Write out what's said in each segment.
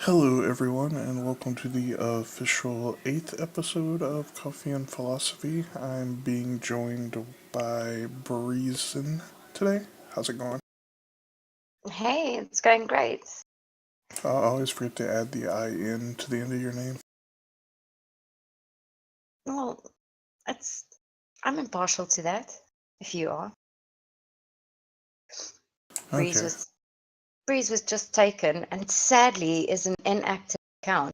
Hello, everyone, and welcome to the official 8th episode of Coffee and Philosophy. I'm being joined by Breezen today. How's it going? Hey, it's going great. I always forget to add the IN to the end of your name. Well, it's I'm impartial to that, if you are. Breeze Okay. was Breeze was just taken and sadly is an inactive account.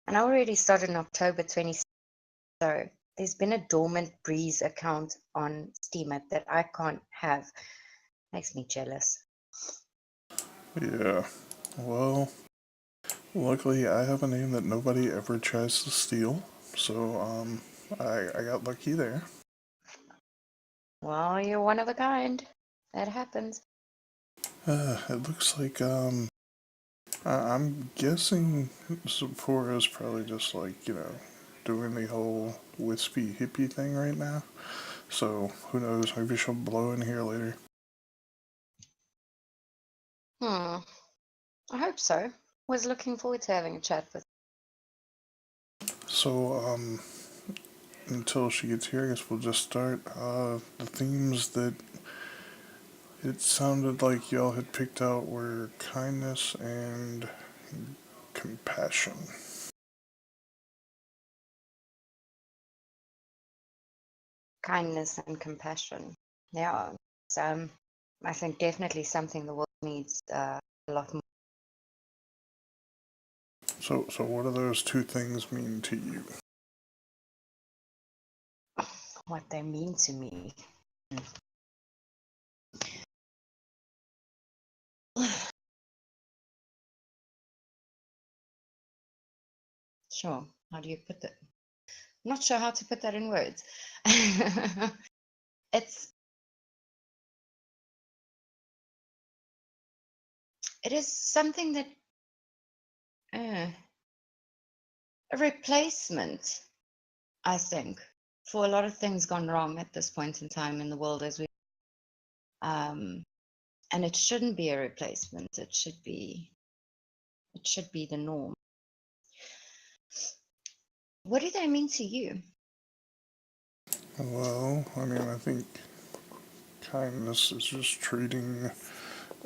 And I already started in October 26th, so there's been a dormant Breeze account on Steemit that I can't have. Makes me jealous. Yeah. Well, luckily I have a name that nobody ever tries to steal, so I got lucky there. Well, you're one of a kind. That happens. It looks like I'm guessing Sephora's probably just like, doing the whole wispy hippie thing right now. So who knows? Maybe she'll blow in here later. I hope so. Was looking forward to having a chat with. So until she gets here, I guess we'll just start. The themes that it sounded like y'all had picked out were kindness and compassion. Kindness and compassion. Yeah. So I think definitely something the world needs a lot more. So what do those two things mean to you? What they mean to me. Sure. How do you put that? I'm not sure how to put that in words. it's it is something that a replacement, I think, for a lot of things gone wrong at this point in time in the world as we um and it shouldn't be a replacement. It should be the norm. What do they mean to you? Well, I mean, I think kindness is just treating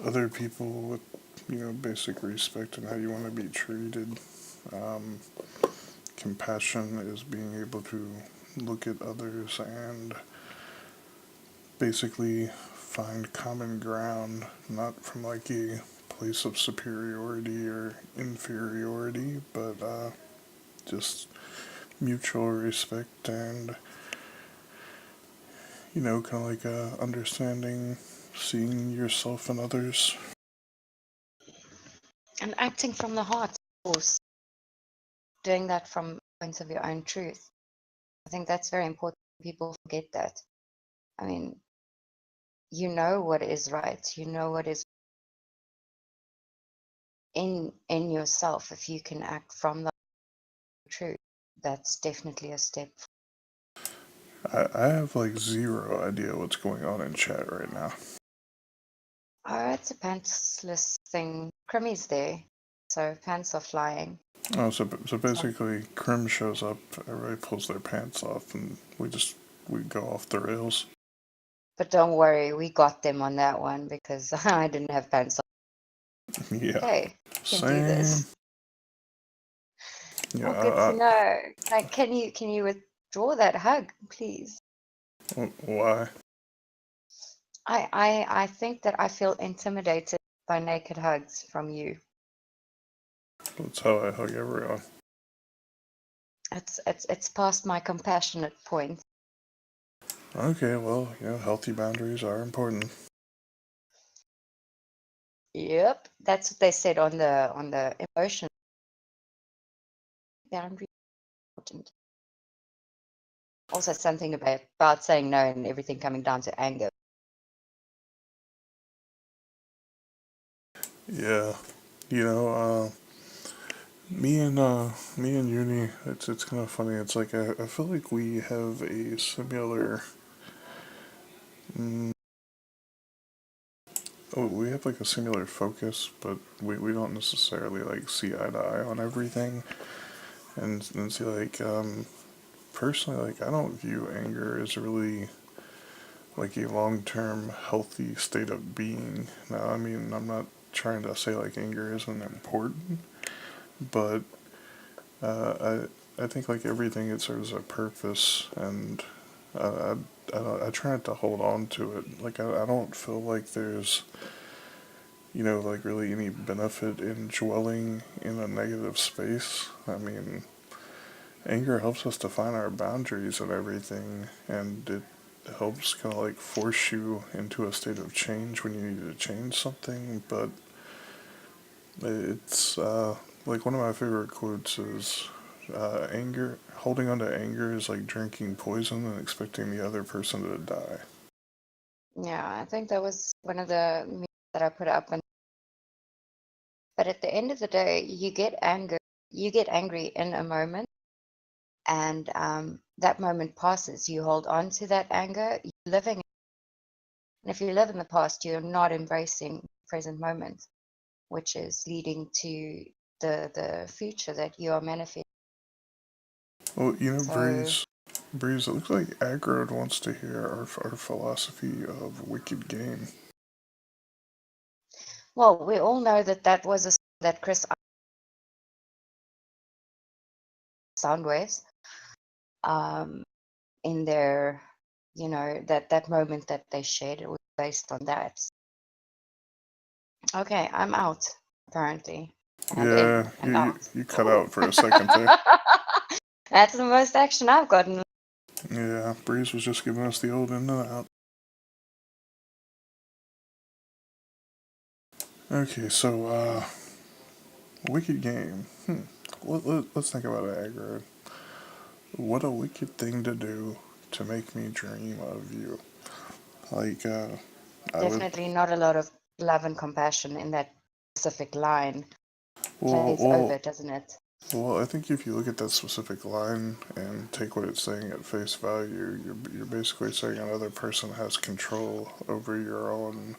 other people with, basic respect and how you want to be treated. Um, Compassion is being able to look at others and basically find common ground, not from like a place of superiority or inferiority, but just mutual respect and, kind of like understanding, seeing yourself and others. And acting from the heart, of course, doing that from a point of your own truth. I think that's very important. People forget that. I mean, you know what is right. You know what is in yourself. If you can act from the truth, that's definitely a step. I have like zero idea what's going on in chat right now. Oh, it's a pantsless thing. Crimmy's there, so pants are flying. Oh, so basically, Krim shows up, everybody pulls their pants off, and we go off the rails. But don't worry, we got them on that one because I didn't have pants on. Yeah, Okay, we can do same. this. Yeah, Oh, good to know. Like, can you withdraw that hug, please? why? I think that I feel intimidated by naked hugs from you. That's how I hug everyone. It's past my compassionate point. Okay, well, healthy boundaries are important. Yep, that's what they said on the emotion boundary important. Also something about saying no and everything coming down to anger. Yeah, you know, me and Uni, it's kind of funny. It's like I feel like we have a similar Oh, we have like a similar focus, but we don't necessarily like see eye to eye on everything. And see, like, personally, like, I don't view anger as really like a long term healthy state of being. Now, I mean, I'm not trying to say like anger isn't important, but I think like everything it serves a purpose, and I, I try not to hold on to it. Like, I don't feel like there's, like really any benefit in dwelling in a negative space. I mean, anger helps us define our boundaries and everything, and it helps kind of like force you into a state of change when you need to change something. But it's like one of my favorite quotes is anger, holding on to anger is like drinking poison and expecting the other person to die. Yeah, I think that was one of the memes that I put up. And but at the end of the day, you get angry in a moment, and that moment passes. You hold on to that anger. You're living, and if you live in the past, you're not embracing the present moment, which is leading to the future that you are manifesting. Well, So, Breeze, it looks like Agrod wants to hear our philosophy of Wicked Game. well, we all know that that was a song that Chris Soundwaves, um, in their, that moment that they shared, it was based on that. Okay, I'm out, apparently, and in Yeah, and out. you cut out for a second there. That's the most action I've gotten. Yeah, Breeze was just giving us the old in and out. Okay, so, Wicked Game. Let's think about it, Agrod. What a wicked thing to do to make me dream of you. Like, I would, Definitely not a lot of love and compassion in that specific line. well, Plays well, over, doesn't it? well, I think if you look at that specific line and take what it's saying at face value, you're basically saying another person has control over your own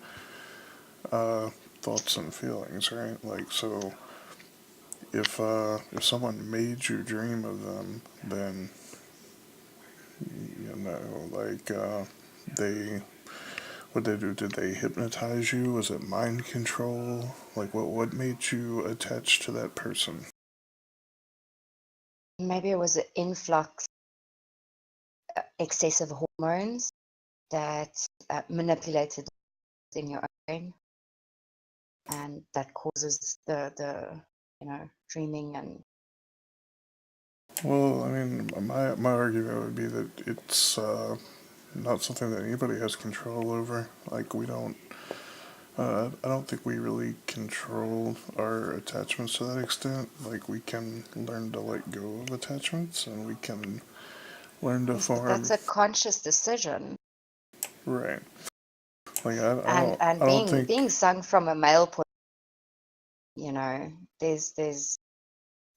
uh, thoughts and feelings, right? Like, so if someone made you dream of them, then like they what they do? Did they hypnotize you? Was it mind control? Like, what made you attached to that person? Maybe it was an influx, excessive hormones that manipulated in your brain, and that causes the dreaming. And Well, I mean, my argument would be that it's not something that anybody has control over. Like, we don't. I don't think we really control our attachments to that extent. Like, we can learn to let go of attachments, and we can learn to yes, but form. that's a conscious decision. Right. Like, And I don't think. being sung from a male point, there's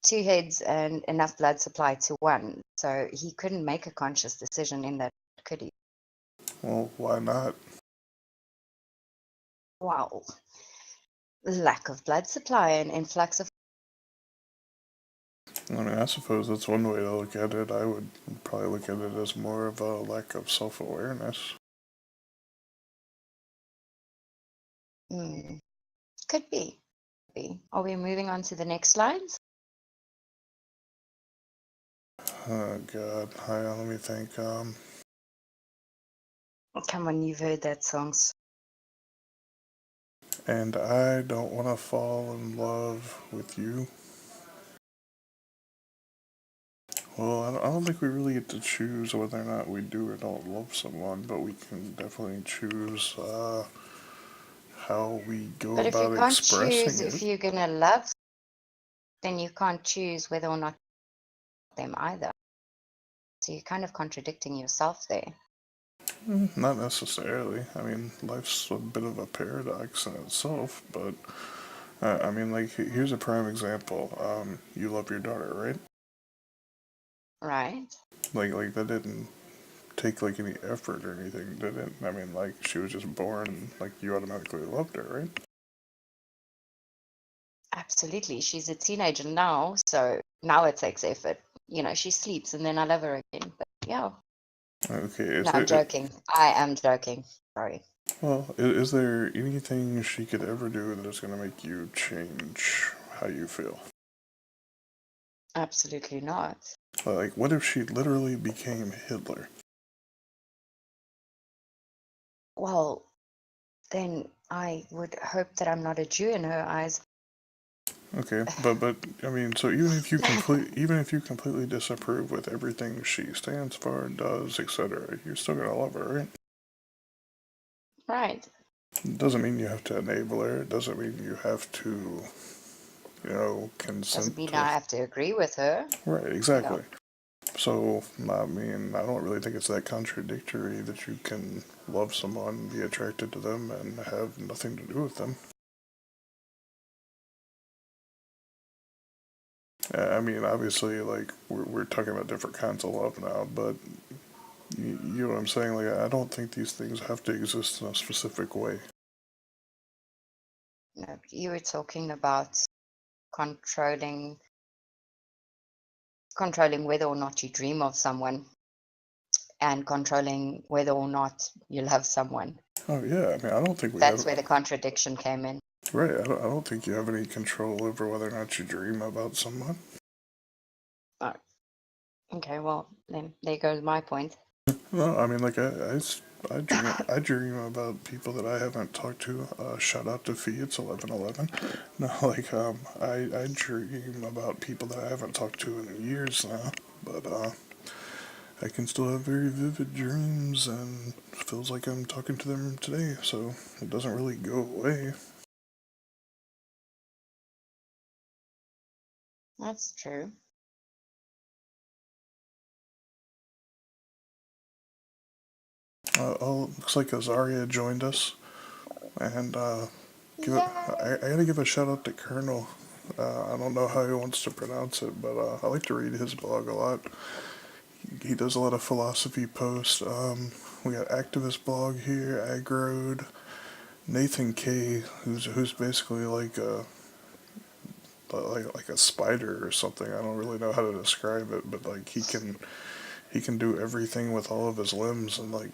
two heads and enough blood supply to one. So he couldn't make a conscious decision in that, could he? Well, why not? Wow. Lack of blood supply and influx of. I mean, I suppose that's one way to look at it. I would probably look at it as more of a lack of self awareness. Hmm, could be. Are we moving on to the next slides? Oh, God. Let me think. Come on, you've heard that song. And I don't want to fall in love with you. Well, I don't think we really get to choose whether or not we do or don't love someone, but we can definitely choose how we go But if you about can't expressing choose it. if you're going to love, then you can't choose whether or not them either. So you're kind of contradicting yourself there. Not necessarily. I mean, life's a bit of a paradox in itself, but I mean, like, here's a prime example. You love your daughter, right? Right? Like that didn't take like any effort or anything, did it? I mean, like she was just born, like you automatically loved her, right? Absolutely. She's a teenager now, so now it takes effort. She sleeps and then I love her again. But yeah. Okay, No, I'm joking. I am joking. Sorry. well, is there anything she could ever do that is going to make you change how you feel? Absolutely not. Like, what if she literally became Hitler? Well, then I would hope that I'm not a Jew in her eyes. Okay, but I mean, so even if you completely disapprove with everything she stands for, does, etc., you're still gonna love her, right? Right. It doesn't mean you have to enable her. It doesn't mean you have to, Doesn't consent mean to. I have to agree with her. Right, Yeah. exactly. So, I mean, I don't really think it's that contradictory that you can love someone, be attracted to them, and have nothing to do with them. I mean, obviously, like, we're talking about different kinds of love now, but you know what I'm saying? Like, I don't think these things have to exist in a specific way. No, you were talking about controlling controlling whether or not you dream of someone and controlling whether or not you love someone. Oh, yeah, I mean, I don't think we That's have. where the contradiction came in. Right, I don't think you have any control over whether or not you dream about someone. Oh, okay, well, then there goes my point. No, I mean, like, I dream about people that I haven't talked to. Shout out to Fee, it's 11:11. No, like, I dream about people that I haven't talked to in years now, but, I can still have very vivid dreams, and it feels like I'm talking to them today, so it doesn't really go away. That's true. Oh, looks like Azaria joined us, and, Yay! I gotta give a shout out to Colonel. I don't know how he wants to pronounce it, but I like to read his blog a lot. He does a lot of philosophy posts. We got activist blog here, Aggroed, Nathan K, who's basically like a spider or something. I don't really know how to describe it, but like he can do everything with all of his limbs and like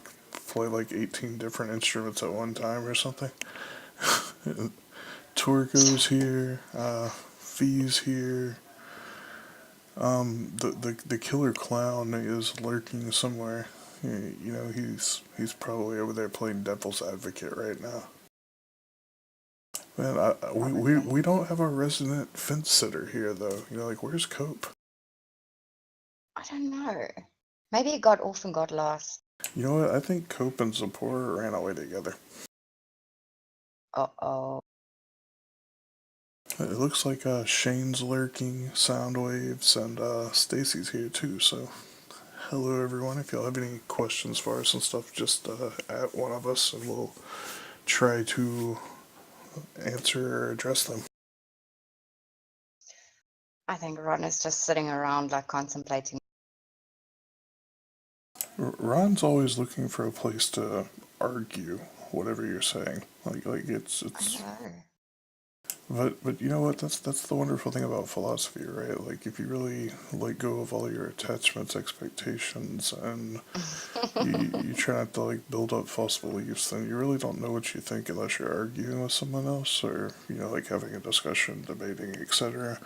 play like 18 different instruments at one time or something. Torgo's here, Fee's here. The killer clown is lurking somewhere. He's probably over there playing devil's advocate right now. Man, we Probably. don't have a resident fence sitter here though. Like where's Cope? I don't know. Maybe it got off and got lost. You know what? I think Cope and Zipporah ran away together. Uh-oh. It looks like Shane's lurking, Soundwaves, and Stacy's here too. So hello everyone. If y'all have any questions for us and stuff, just at one of us, and we'll try to answer or address them. I think Ron is just sitting around like contemplating. Ron's always looking for a place to argue whatever you're saying. Like I it's know. but you know what? That's the wonderful thing about philosophy, right? Like if you really let go of all your attachments, expectations, and you try not to like build up false beliefs, then you really don't know what you think unless you're arguing with someone else or like having a discussion, debating, etc.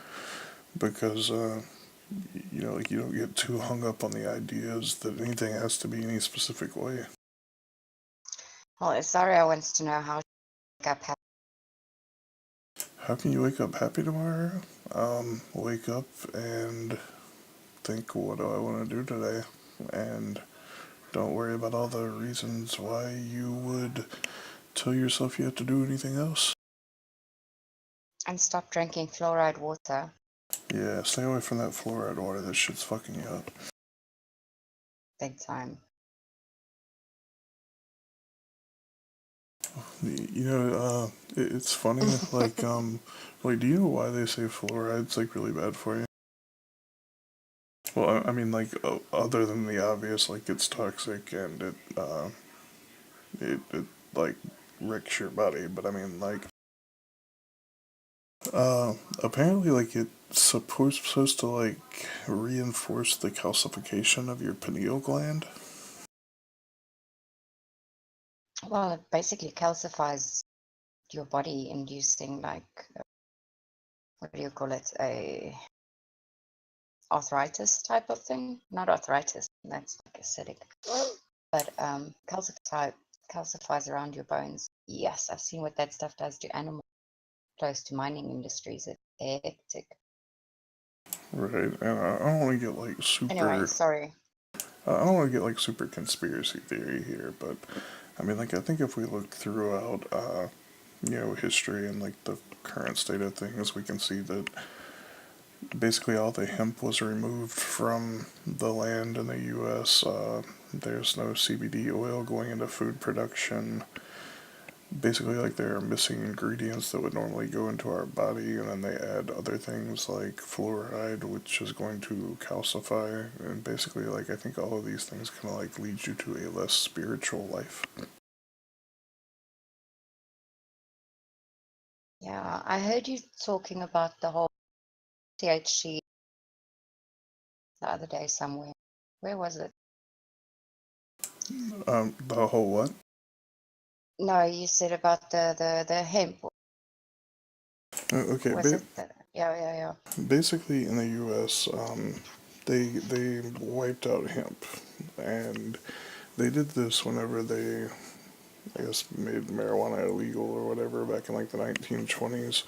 Because like you don't get too hung up on the ideas that anything has to be any specific way. Well, Isaria wants to know how she got happy. How can you wake up happy tomorrow? Wake up and think, what do I want to do today? And don't worry about all the reasons why you would tell yourself you have to do anything else. And stop drinking fluoride water. Yeah, stay away from that fluoride water. That shit's fucking you up. Big time. It's funny. Like, do you know why they say fluoride's like really bad for you? Well, I mean, like, other than the obvious, like, it's toxic and it like, wrecks your body, but I mean, like, apparently, like, it's supposed to, like, reinforce the calcification of your pineal gland. Well, it basically calcifies your body, inducing like what do you call it? A arthritis type of thing. Not arthritis, that's like acidic. But calcifies around your bones. Yes, I've seen what that stuff does to animals close to mining industries. It's hectic. Right, and I don't want to get like Anyway, super. sorry. I don't want to get like super conspiracy theory here, but I mean, like, I think if we look throughout, history and like the current state of things, we can see that basically all the hemp was removed from the land in the U.S. There's no CBD oil going into food production. Basically, like, there are missing ingredients that would normally go into our body, and then they add other things like fluoride, which is going to calcify. And basically, like, I think all of these things kind of like lead you to a less spiritual life. Yeah, I heard you talking about the whole THC the other day somewhere. Where was it? The whole what? No, you said about the hemp. Okay, Was it the, yeah. basically in the U.S., they wiped out hemp, and they did this whenever they, I guess, made marijuana illegal or whatever back in like the 1920s.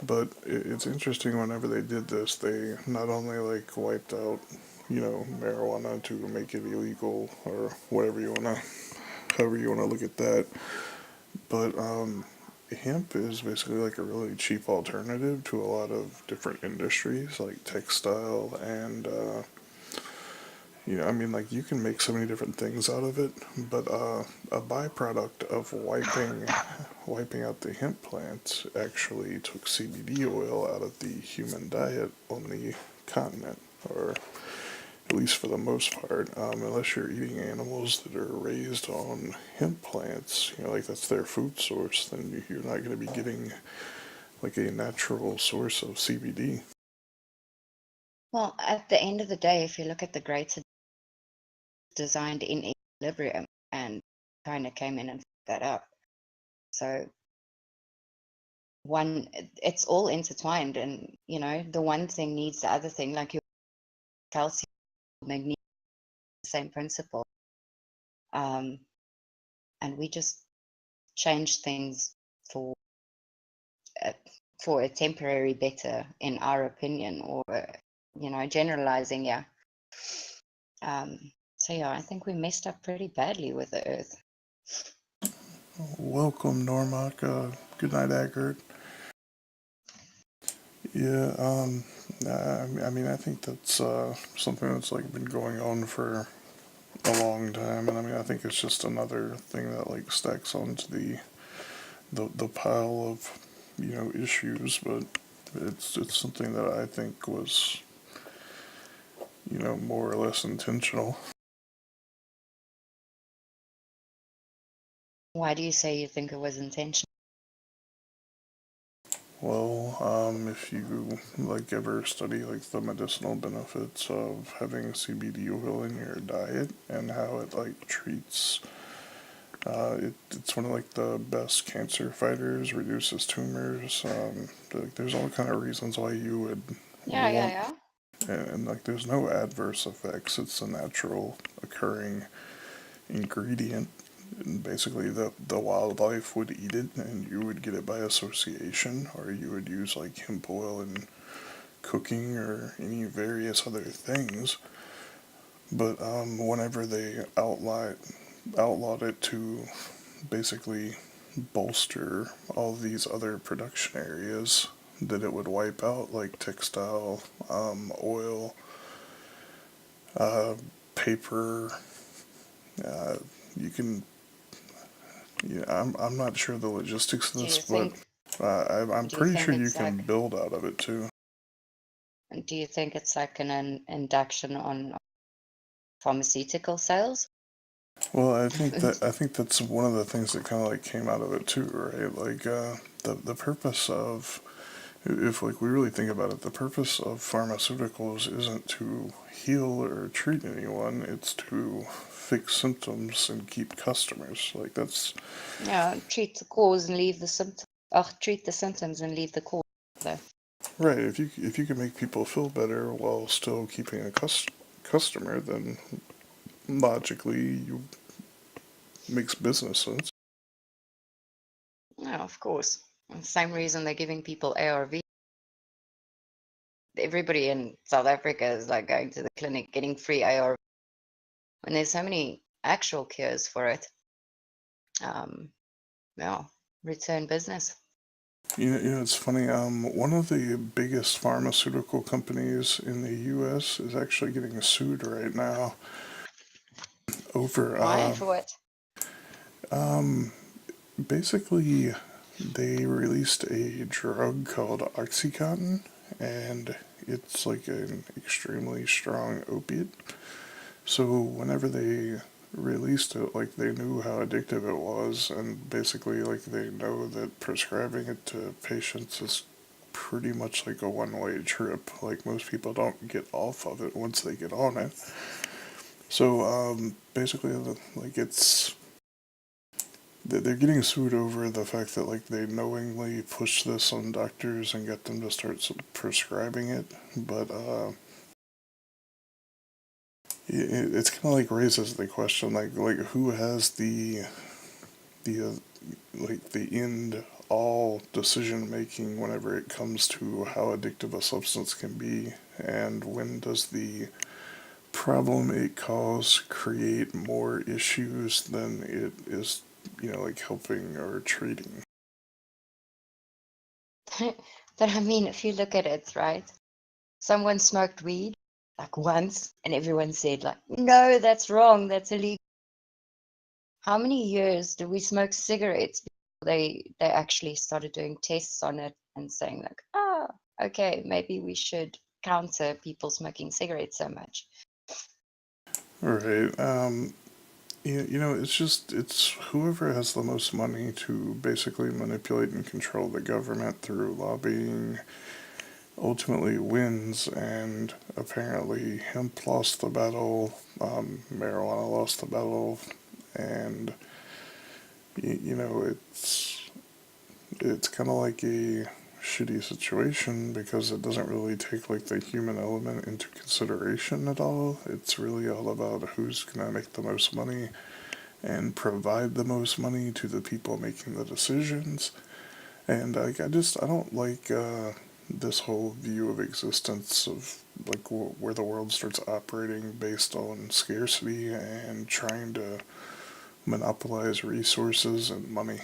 But it's interesting whenever they did this, they not only like wiped out, marijuana to make it illegal or whatever you wanna, however you wanna look at that, but hemp is basically like a really cheap alternative to a lot of different industries like textile and I mean, like, you can make so many different things out of it, but a byproduct of wiping out the hemp plants actually took CBD oil out of the human diet on the continent, or at least for the most part. Unless you're eating animals that are raised on hemp plants, like that's their food source, then you're not going to be getting like a natural source of CBD. Well, at the end of the day, if you look at the greater designed in equilibrium, and China came in and fucked that up. So it's all intertwined, and the one thing needs the other thing, like your calcium, magnesium, the same principle. And we just change things for a, for a temporary better, in our opinion, or generalizing, yeah. So yeah, I think we messed up pretty badly with the earth. Welcome, Normak. Good night, Eckert. Yeah, I mean, I think that's something that's like been going on for a long time, and I mean, I think it's just another thing that like stacks onto the pile of issues, but it's something that I think was more or less intentional. Why do you say you think it was intentional? Well, if you like ever study like the medicinal benefits of having CBD oil in your diet and how it like treats, it's one of like the best cancer fighters, reduces tumors. Like, there's all kind of reasons why you would want, Yeah. and like there's no adverse effects. It's a natural occurring ingredient. And basically, the wildlife would eat it, and you would get it by association, or you would use like hemp oil in cooking or any various other things. But whenever they outlawed it to basically bolster all these other production areas that it would wipe out, like textile, oil, uh, paper. Uh, you can, yeah, I'm not sure the logistics of Do this, you but think I'm do you pretty think sure you it's can like build out of it too. Do you think it's like an induction on pharmaceutical sales? Well, I think that's one of the things that kind of like came out of it too, right? Like the purpose of, if like we really think about it, the purpose of pharmaceuticals isn't to heal or treat anyone, it's to fix symptoms and keep customers. Like that's Yeah, treat the cause and leave the symptoms. Oh, treat the symptoms and leave the cause. Though. right. If you can make people feel better while still keeping a customer, then logically you makes business sense. Yeah, of course. And same reason they're giving people ARV. Everybody in South Africa is like going to the clinic getting free ARV when there's so many actual cures for it. Yeah, return business. You know, it's funny. One of the biggest pharmaceutical companies in the U.S. is actually getting sued right now over Why? For what? basically they released a drug called OxyContin, and it's like an extremely strong opiate. So whenever they released it, like they knew how addictive it was, and basically like they know that prescribing it to patients is pretty much like a one-way trip. Like most people don't get off of it once they get on it. So basically, like it's they're getting sued over the fact that like they knowingly push this on doctors and get them to start prescribing it, but it's kind of like raises the question like who has the like the end all decision making whenever it comes to how addictive a substance can be, and when does the problem it causes create more issues than it is, you know, like helping or treating. But I mean, if you look at it, right? Someone smoked weed like once, and everyone said like, "No, that's wrong. That's illegal." How many years did we smoke cigarettes before they actually started doing tests on it and saying like, "Ah, okay, maybe we should counter people smoking cigarettes so much." Right. You know, it's just it's whoever has the most money to basically manipulate and control the government through lobbying ultimately wins, and apparently hemp lost the battle, marijuana lost the battle, and you know it's kind of like a shitty situation because it doesn't really take like the human element into consideration at all. It's really all about who's gonna make the most money and provide the most money to the people making the decisions. And like I don't like this whole view of existence of like where the world starts operating based on scarcity and trying to monopolize resources and money.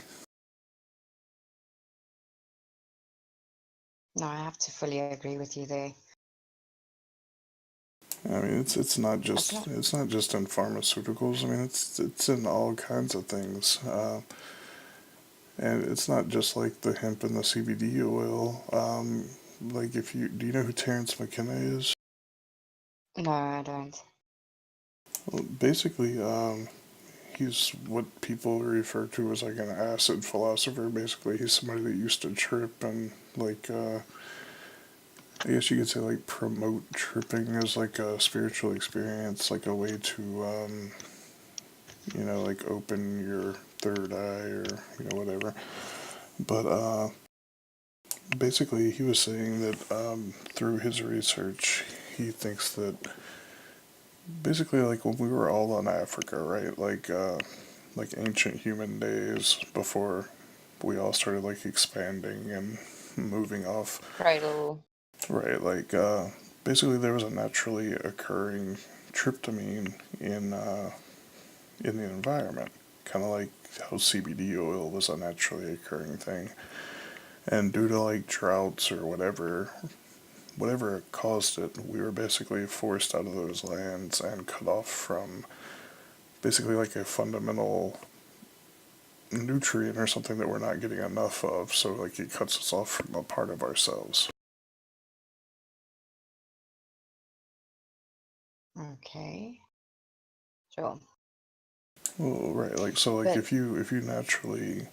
No, I have to fully agree with you there. I mean, It's not. it's not just in pharmaceuticals. I mean, it's in all kinds of things, and it's not just like the hemp and the CBD oil. Like if you do you know who Terrence McKenna is? No, I don't. Well, basically, he's what people refer to as like an acid philosopher. Basically, he's somebody that used to trip and like I guess you could say like promote tripping as like a spiritual experience, like a way to you know, like open your third eye or you know whatever. But basically, he was saying that through his research, he thinks that basically like when we were all in Africa, right, like ancient human days before we all started like expanding and moving off, Cradle. right, like basically there was a naturally occurring tryptamine in the environment, kind of like how CBD oil was a naturally occurring thing. And due to like droughts or whatever caused it, we were basically forced out of those lands and cut off from basically like a fundamental nutrient or something that we're not getting enough of. So like it cuts us off from a part of ourselves. Okay. Sure. Well, right, like so, like But if you naturally,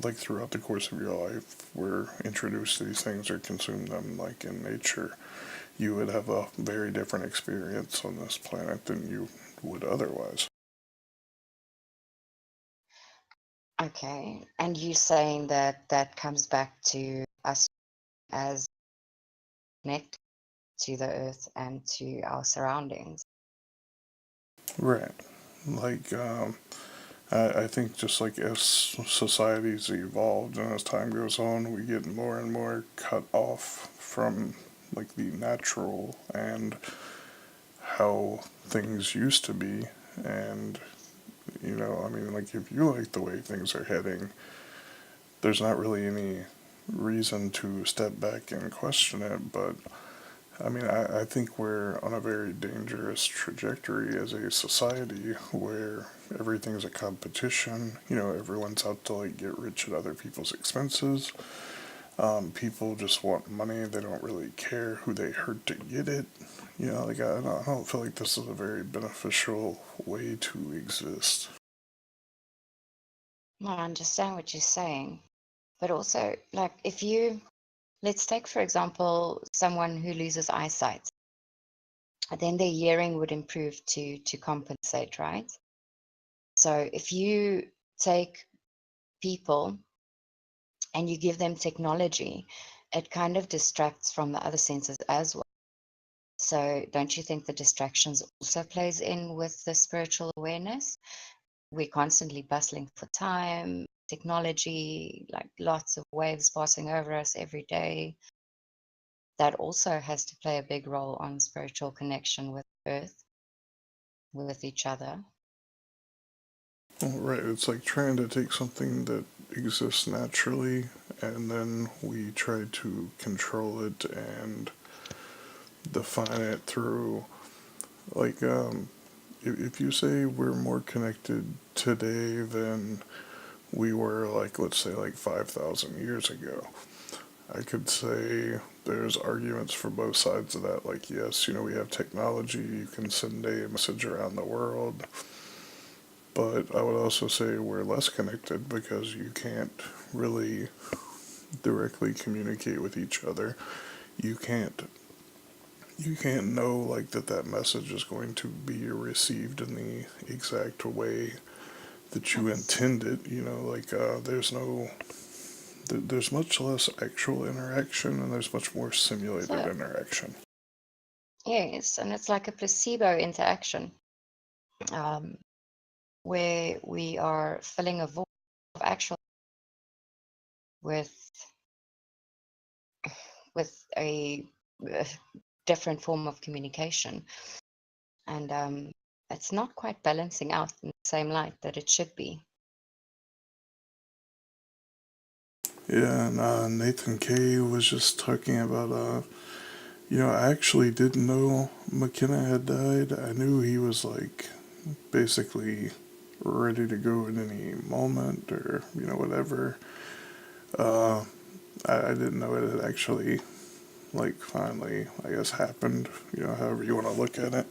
like throughout the course of your life, were introduced to these things or consumed them, like in nature, you would have a very different experience on this planet than you would otherwise. okay. And you saying that that comes back to us as connected to the earth and to our surroundings. Right. Like, I think just like as societies evolved and as time goes on, we get more and more cut off from like the natural and how things used to be. And, I mean, like if you like the way things are heading, there's not really any reason to step back and question it. But I mean, I think we're on a very dangerous trajectory as a society where everything's a competition. Everyone's out to like get rich at other people's expenses. People just want money. They don't really care who they hurt to get it. Like I don't feel like this is a very beneficial way to exist. No, I understand what you're saying, but also, like, let's take, for example, someone who loses eyesight, then their hearing would improve to compensate, right? So if you take people and you give them technology, it kind of distracts from the other senses as well. So don't you think the distractions also plays in with the spiritual awareness? We're constantly bustling for time, technology, like lots of waves passing over us every day. That also has to play a big role on spiritual connection with Earth, with each other. Well, right, it's like trying to take something that exists naturally and then we try to control it and define it through like if you say we're more connected today than we were like let's say like 5,000 years ago, I could say there's arguments for both sides of that. Like, yes, we have technology, you can send a message around the world, but I would also say we're less connected because you can't really directly communicate with each other. You can't you can't know like that message is going to be received in the exact way that you That's intend it. Like there's much less actual interaction and there's much more simulated so, interaction. yes, and it's like a placebo interaction, um, where we are filling a void of actual with with a different form of communication, and it's not quite balancing out in the same light that it should be. Yeah, and Nathan Kay was just talking about I actually didn't know McKenna had died. I knew he was like basically ready to go at any moment or whatever. Uh, I didn't know it had actually like finally I guess happened. However you want to look at it.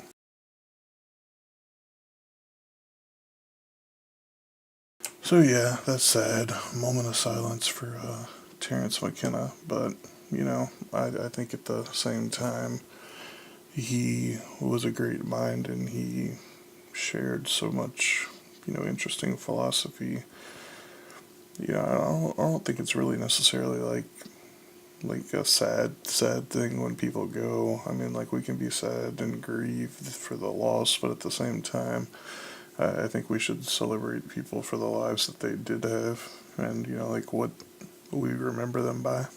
So yeah, that's sad. Moment of silence for Terrence McKenna, but I think at the same time he was a great mind and he shared so much interesting philosophy. I don't think it's really necessarily like a sad thing when people go. I mean, like we can be sad and grieve for the loss, but at the same time, I think we should celebrate people for the lives that they did have, and like what we remember them by.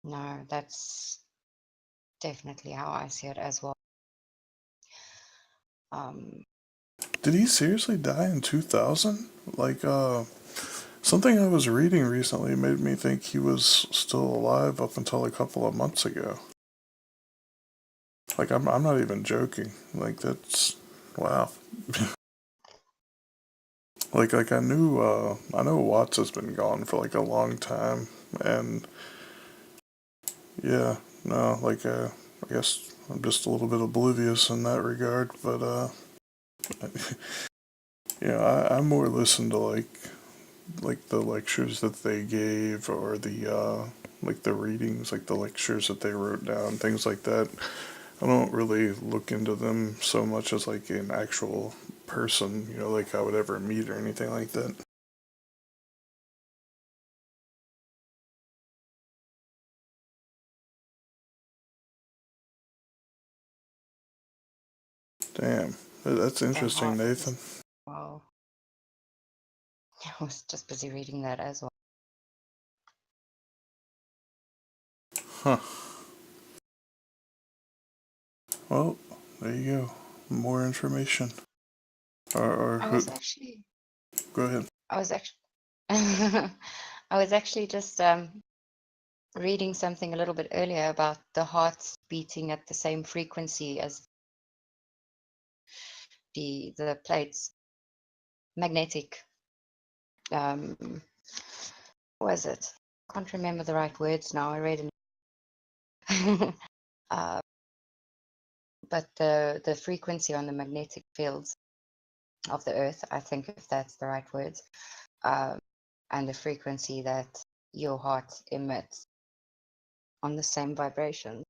No, that's definitely how I see it as well. Um, Did he seriously die in 2000? Like, something I was reading recently made me think he was still alive up until a couple of months ago. Like, I'm not even joking. Like, that's wow. Like I know Watts has been gone for like a long time, and yeah, no, like I guess I'm just a little bit oblivious in that regard, but yeah, I more listen to like the lectures that they gave or the like the readings, like the lectures that they wrote down, things like that. I don't really look into them so much as like an actual person, like I would ever meet or anything like that. Damn, that's Their interesting, heart is, Nathan. wow. I was just busy reading that as well. Huh. Well, there you go. More information. Or I who? was actually, Go ahead. I was actually, I was actually just reading something a little bit earlier about the hearts beating at the same frequency as the plates, magnetic. What was it? Can't remember the right words now. I read it. uh, but the frequency on the magnetic fields of the Earth, I think if that's the right words, and the frequency that your heart emits on the same vibration.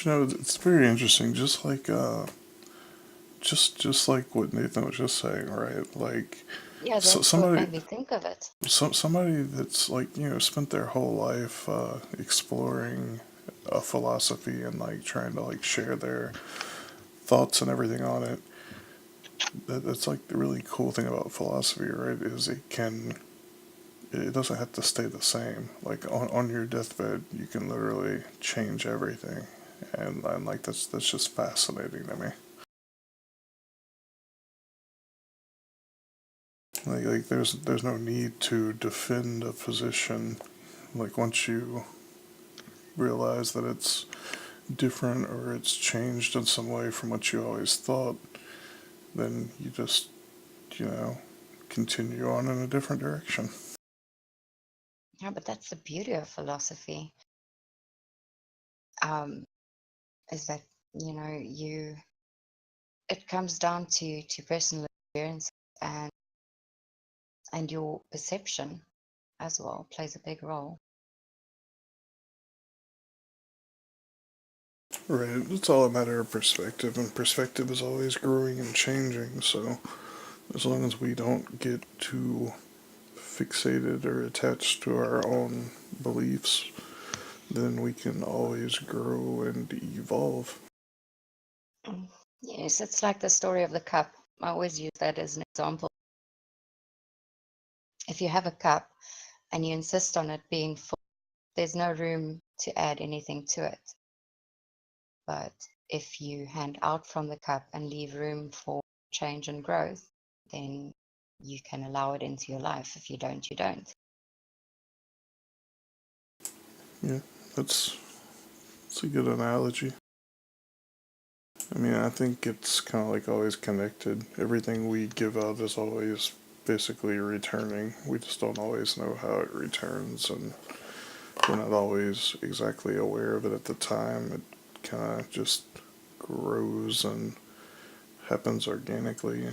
It's very interesting. Just like what Nathan was just saying, right? Like, Yeah, so that's what somebody made me think of it. somebody that's like spent their whole life exploring a philosophy and like trying to like share their thoughts and everything on it. That's like the really cool thing about philosophy, right? Is it doesn't have to stay the same. Like on your deathbed, you can literally change everything, and like that's just fascinating to me. Like there's no need to defend a position. Like once you realize that it's different or it's changed in some way from what you always thought, then you just you know continue on in a different direction. Yeah, but that's the beauty of philosophy. Is that it comes down to personal experience and your perception as well plays a big role. Right. It's all a matter of perspective, and perspective is always growing and changing. So as long as we don't get too fixated or attached to our own beliefs, then we can always grow and evolve. Yes, it's like the story of the cup. I always use that as an example. If you have a cup and you insist on it being full, there's no room to add anything to it. But if you hand out from the cup and leave room for change and growth, then you can allow it into your life. If you don't, you don't. Yeah, that's a good analogy. I mean, I think it's kind of like always connected. Everything we give out is always basically returning. We just don't always know how it returns, and we're not always exactly aware of it at the time. It kind of just grows and happens organically.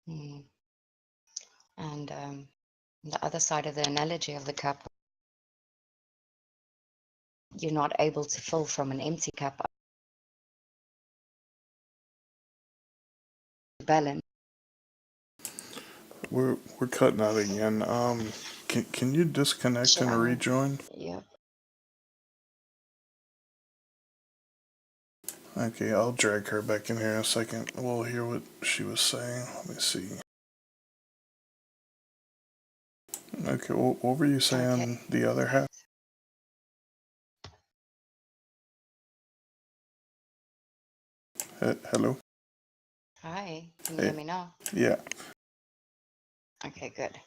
Mm. And the other side of the analogy of the cup, you're not able to fill from an empty cup. Balance. We're cutting out again. Can you disconnect and Sure. rejoin? Yep. Okay, I'll drag her back in here in a second. We'll hear what she was saying. Let me see. Okay, what were you Okay. saying? The other half? Hello. Hi. Can you Hey. hear me now? Yeah. Okay, good.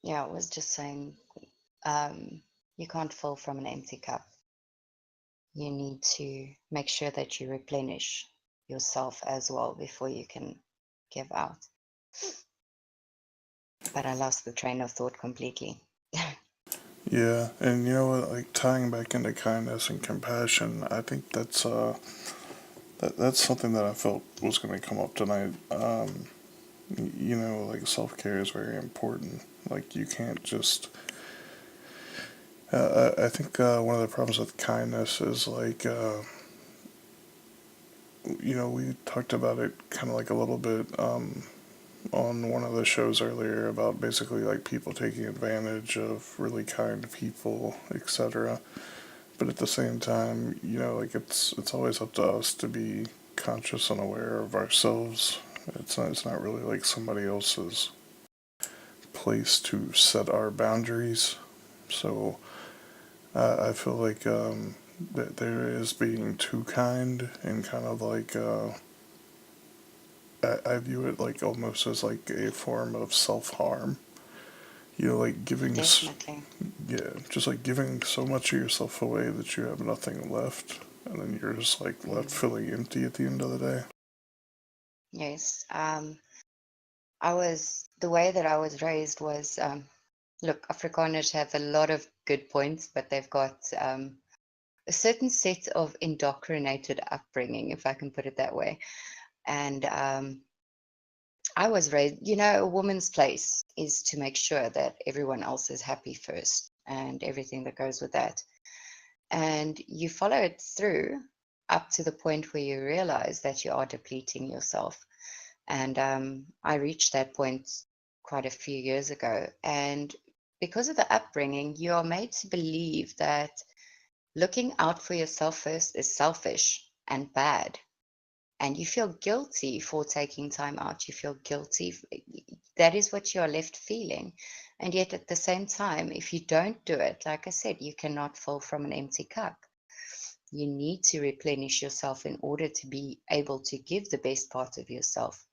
Yeah, I was just saying, you can't fill from an empty cup. You need to make sure that you replenish yourself as well before you can give out. But I lost the train of thought completely. Yeah, and you know what? Like tying back into kindness and compassion, I think that's something that I felt was going to come up tonight. You know, like self care is very important. Like you can't just. I think one of the problems with kindness is like you know, we talked about it kind of like a little bit on one of the shows earlier about basically like people taking advantage of really kind people, etc. But at the same time, you know, like it's always up to us to be conscious and aware of ourselves. It's not really like somebody else's place to set our boundaries. So I feel like that there is being too kind and kind of like I view it like almost as like a form of self harm. You know, like Definitely. yeah, just like giving so much of yourself away that you have nothing left, and then you're just like left Mm. feeling empty at the end of the day. Yes. The way that I was raised was, look, Afrikaners have a lot of good points, but they've got a certain set of indoctrinated upbringing, if I can put it that way. And I was raised, you know, a woman's place is to make sure that everyone else is happy first and everything that goes with that. And you follow it through up to the point where you realize that you are depleting yourself. And I reached that point quite a few years ago. And because of the upbringing, you are made to believe that looking out for yourself first is selfish and bad. And you feel guilty for taking time out. You feel guilty. That is what you are left feeling. And yet, at the same time, if you don't do it, like I said, you cannot fill from an empty cup. You need to replenish yourself in order to be able to give the best part of yourself.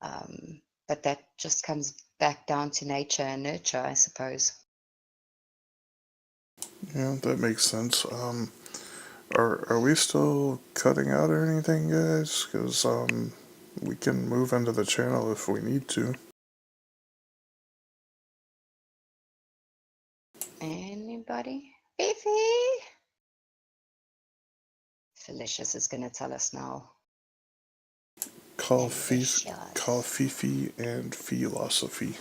But that just comes back down to nature and nurture, I suppose. Yeah, that makes sense. Are we still cutting out or anything, guys? Because we can move into the channel if we need to. Anybody? Fifi? Felicious is going to tell us now. Call Delicious. Fifi and philosophy.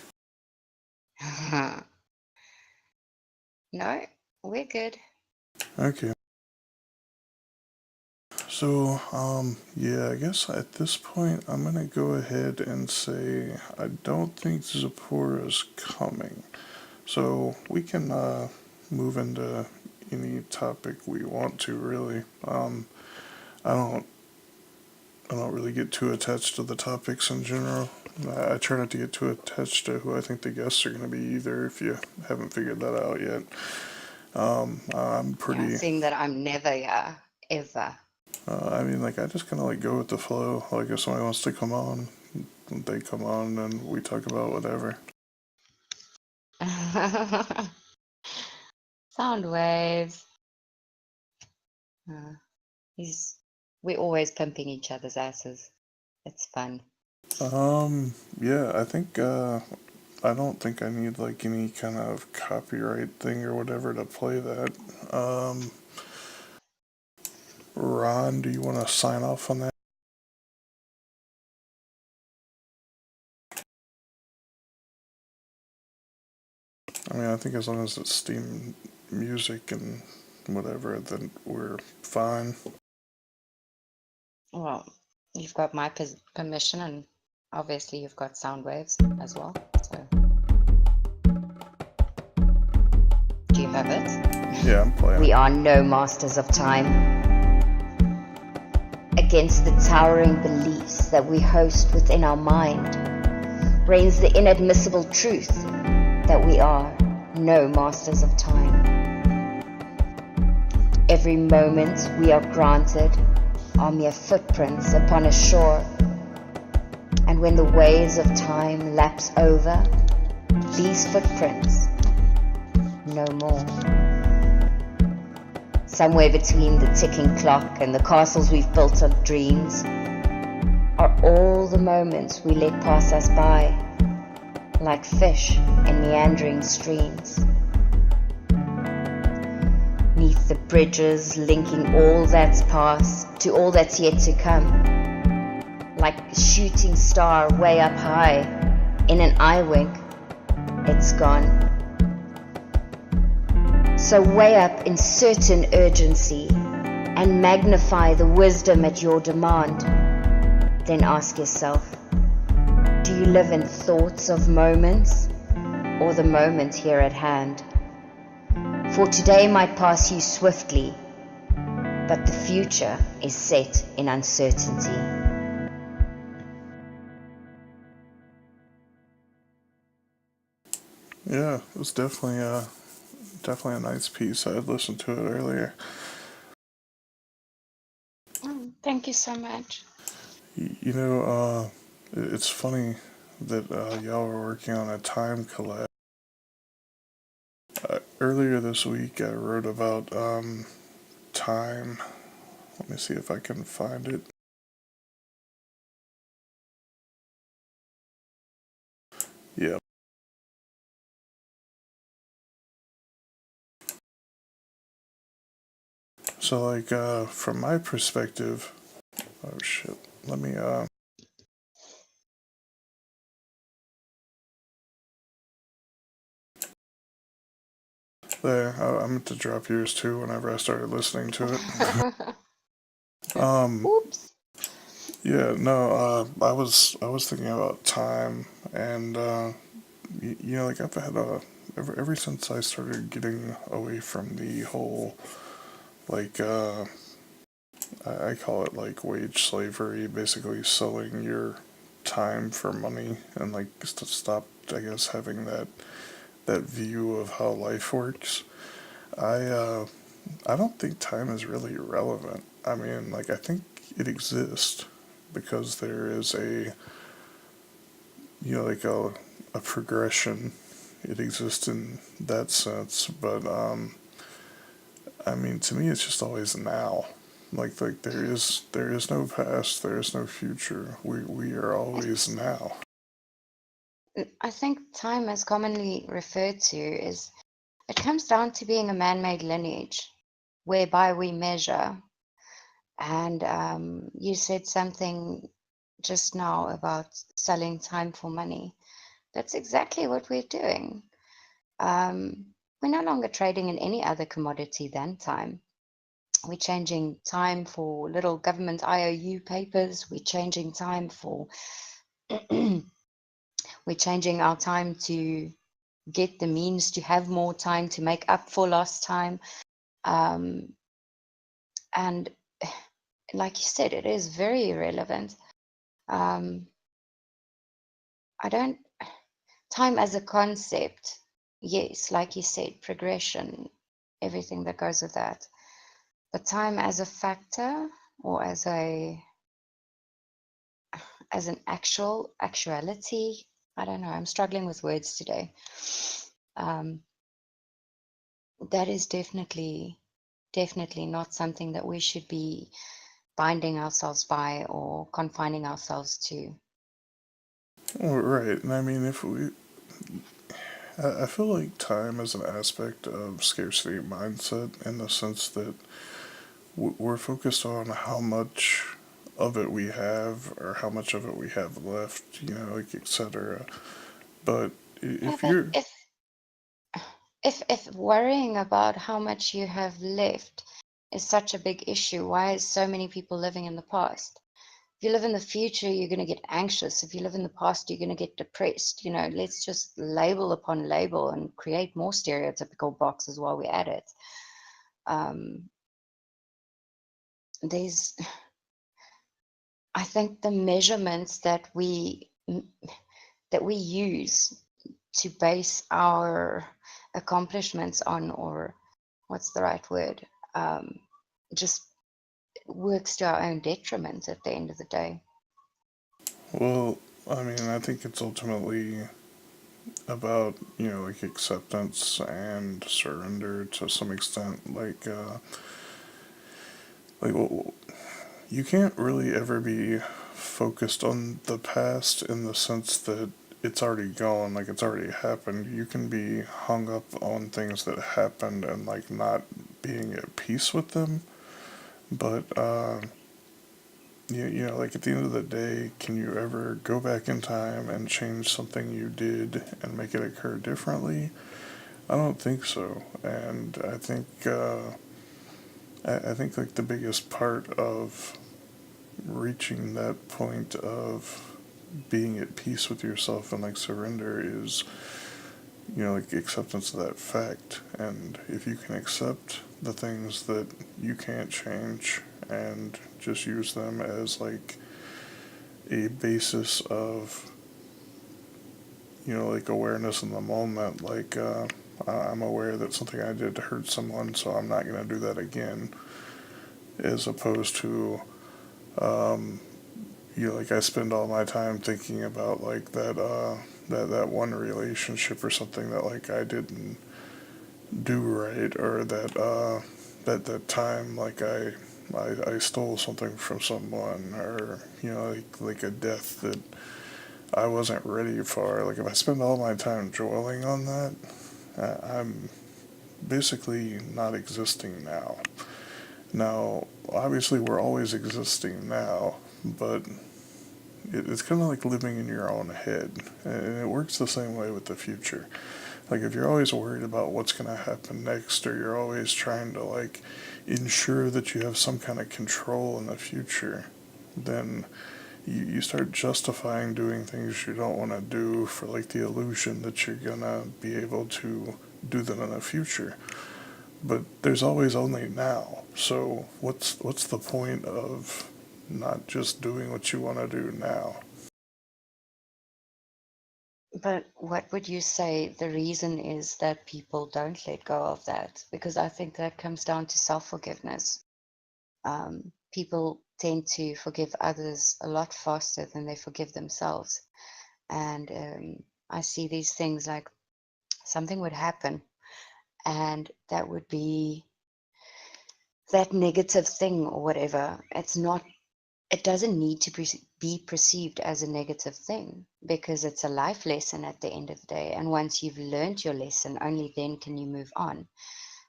No, we're good. Okay. So, yeah, I guess at this point I'm gonna go ahead and say I don't think Zipporah's coming. So we can move into any topic we want to really. I don't I don't really get too attached to the topics in general. I try not to get too attached to who I think the guests are going to be either, if you haven't figured that out yet. I'm pretty. Yeah, seeing that I'm never here, ever. I mean, like, I just kind of like go with the flow. Like, if somebody wants to come on, they come on and we talk about whatever. Sound waves. We're always pimping each other's asses. It's fun. Yeah, I think, I don't think I need like any kind of copyright thing or whatever to play that. Ron, do you want to sign off on that? I mean, I think as long as it's Steam music and whatever, then we're fine. Well, you've got my permission, and obviously you've got sound waves as well. So, do you have it? Yeah, I'm playing. We are no masters of time. Against the towering beliefs that we host within our mind reigns the inadmissible truth that we are no masters of time. Every moment we are granted are mere footprints upon a shore, and when the waves of time lapse over, these footprints no more. Somewhere between the ticking clock and the castles we've built of dreams are all the moments we let pass us by, like fish in meandering streams. Neath the bridges linking all that's past to all that's yet to come, like a shooting star way up high, in an eye wink, it's gone. So weigh up in certain urgency and magnify the wisdom at your demand. Then ask yourself, do you live in thoughts of moments or the moment here at hand? For today might pass you swiftly, but the future is set in uncertainty. Yeah, it was definitely a nice piece. I had listened to it earlier. Thank you so much. You know, it's funny that y'all were working on a time collab. Earlier this week, I wrote about time. Let me see if I can find it. Yeah. So, like, from my perspective, oh shit, let me, there, I meant to drop yours too whenever I started listening to it. Oops. Yeah, no, I was thinking about time, and you know, like I've had ever since I started getting away from the whole like I call it like wage slavery, basically selling your time for money, and like to stop, I guess, having that view of how life works. I I don't think time is really relevant. I mean, like I think it exists because there is a, you know, like a progression. It exists in that sense, but I mean, to me, it's just always now. Like there is no past, there is no future. We are always now. I think time, as commonly referred to, is it comes down to being a man-made lineage whereby we measure. And you said something just now about selling time for money. That's exactly what we're doing. We're no longer trading in any other commodity than time. We're changing time for little government IOU papers. We're changing time for, we're changing our time to get the means to have more time to make up for lost time. And like you said, it is very irrelevant. I don't, time as a concept, yes, like you said, progression, everything that goes with that. But time as a factor or as an actuality, I don't know. I'm struggling with words today. That is definitely not something that we should be binding ourselves by or confining ourselves to. Well, right, and I mean, I feel like time is an aspect of scarcity mindset in the sense that we're focused on how much of it we have or how much of it we have left, you know, like etc. But Yeah, if but you're, if worrying about how much you have left is such a big issue, why is so many people living in the past? If you live in the future, you're going to get anxious. If you live in the past, you're going to get depressed. You know, let's just label upon label and create more stereotypical boxes while we're at it. There's, I think, the measurements that we use to base our accomplishments on, or what's the right word, just works to our own detriment at the end of the day. well, I mean, I think it's ultimately about, you know, like acceptance and surrender to some extent. Well, you can't really ever be focused on the past in the sense that it's already gone, like it's already happened. You can be hung up on things that happened and like not being at peace with them. But you know, like at the end of the day, can you ever go back in time and change something you did and make it occur differently? I don't think so. And I think like the biggest part of reaching that point of being at peace with yourself and like surrender is, you know, like acceptance of that fact. And if you can accept the things that you can't change and just use them as like a basis of, you know, like awareness in the moment, like I'm aware that something I did hurt someone, so I'm not going to do that again, as opposed to you know, like I spend all my time thinking about like that one relationship or something that like I didn't do right, or that time like I stole something from someone, or you know, like a death that I wasn't ready for. Like if I spend all my time dwelling on that, I'm basically not existing now. Now, obviously, we're always existing now, but it's kind of like living in your own head, and it works the same way with the future. Like if you're always worried about what's going to happen next, or you're always trying to like ensure that you have some kind of control in the future, then you start justifying doing things you don't want to do for like the illusion that you're gonna be able to do them in the future. But there's always only now. So what's the point of not just doing what you want to do now? But what would you say the reason is that people don't let go of that? Because I think that comes down to self-forgiveness. People tend to forgive others a lot faster than they forgive themselves. And I see these things like something would happen, and that would be that negative thing or whatever. It doesn't need to be perceived as a negative thing, because it's a life lesson at the end of the day. And once you've learned your lesson, only then can you move on.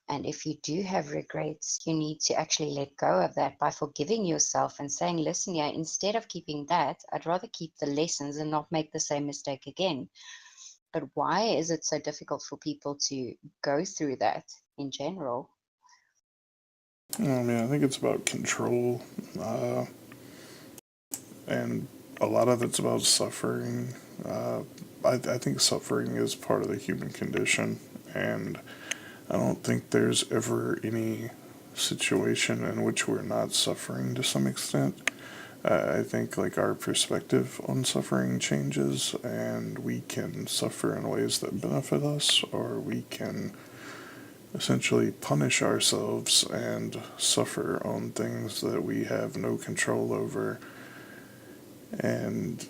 And if you do have regrets, you need to actually let go of that by forgiving yourself and saying, listen, yeah, instead of keeping that, I'd rather keep the lessons and not make the same mistake again. But why is it so difficult for people to go through that in general? I mean, I think it's about control, uh, and a lot of it's about suffering. I think suffering is part of the human condition, and I don't think there's ever any situation in which we're not suffering to some extent. I think like our perspective on suffering changes, and we can suffer in ways that benefit us, or we can essentially punish ourselves and suffer on things that we have no control over. And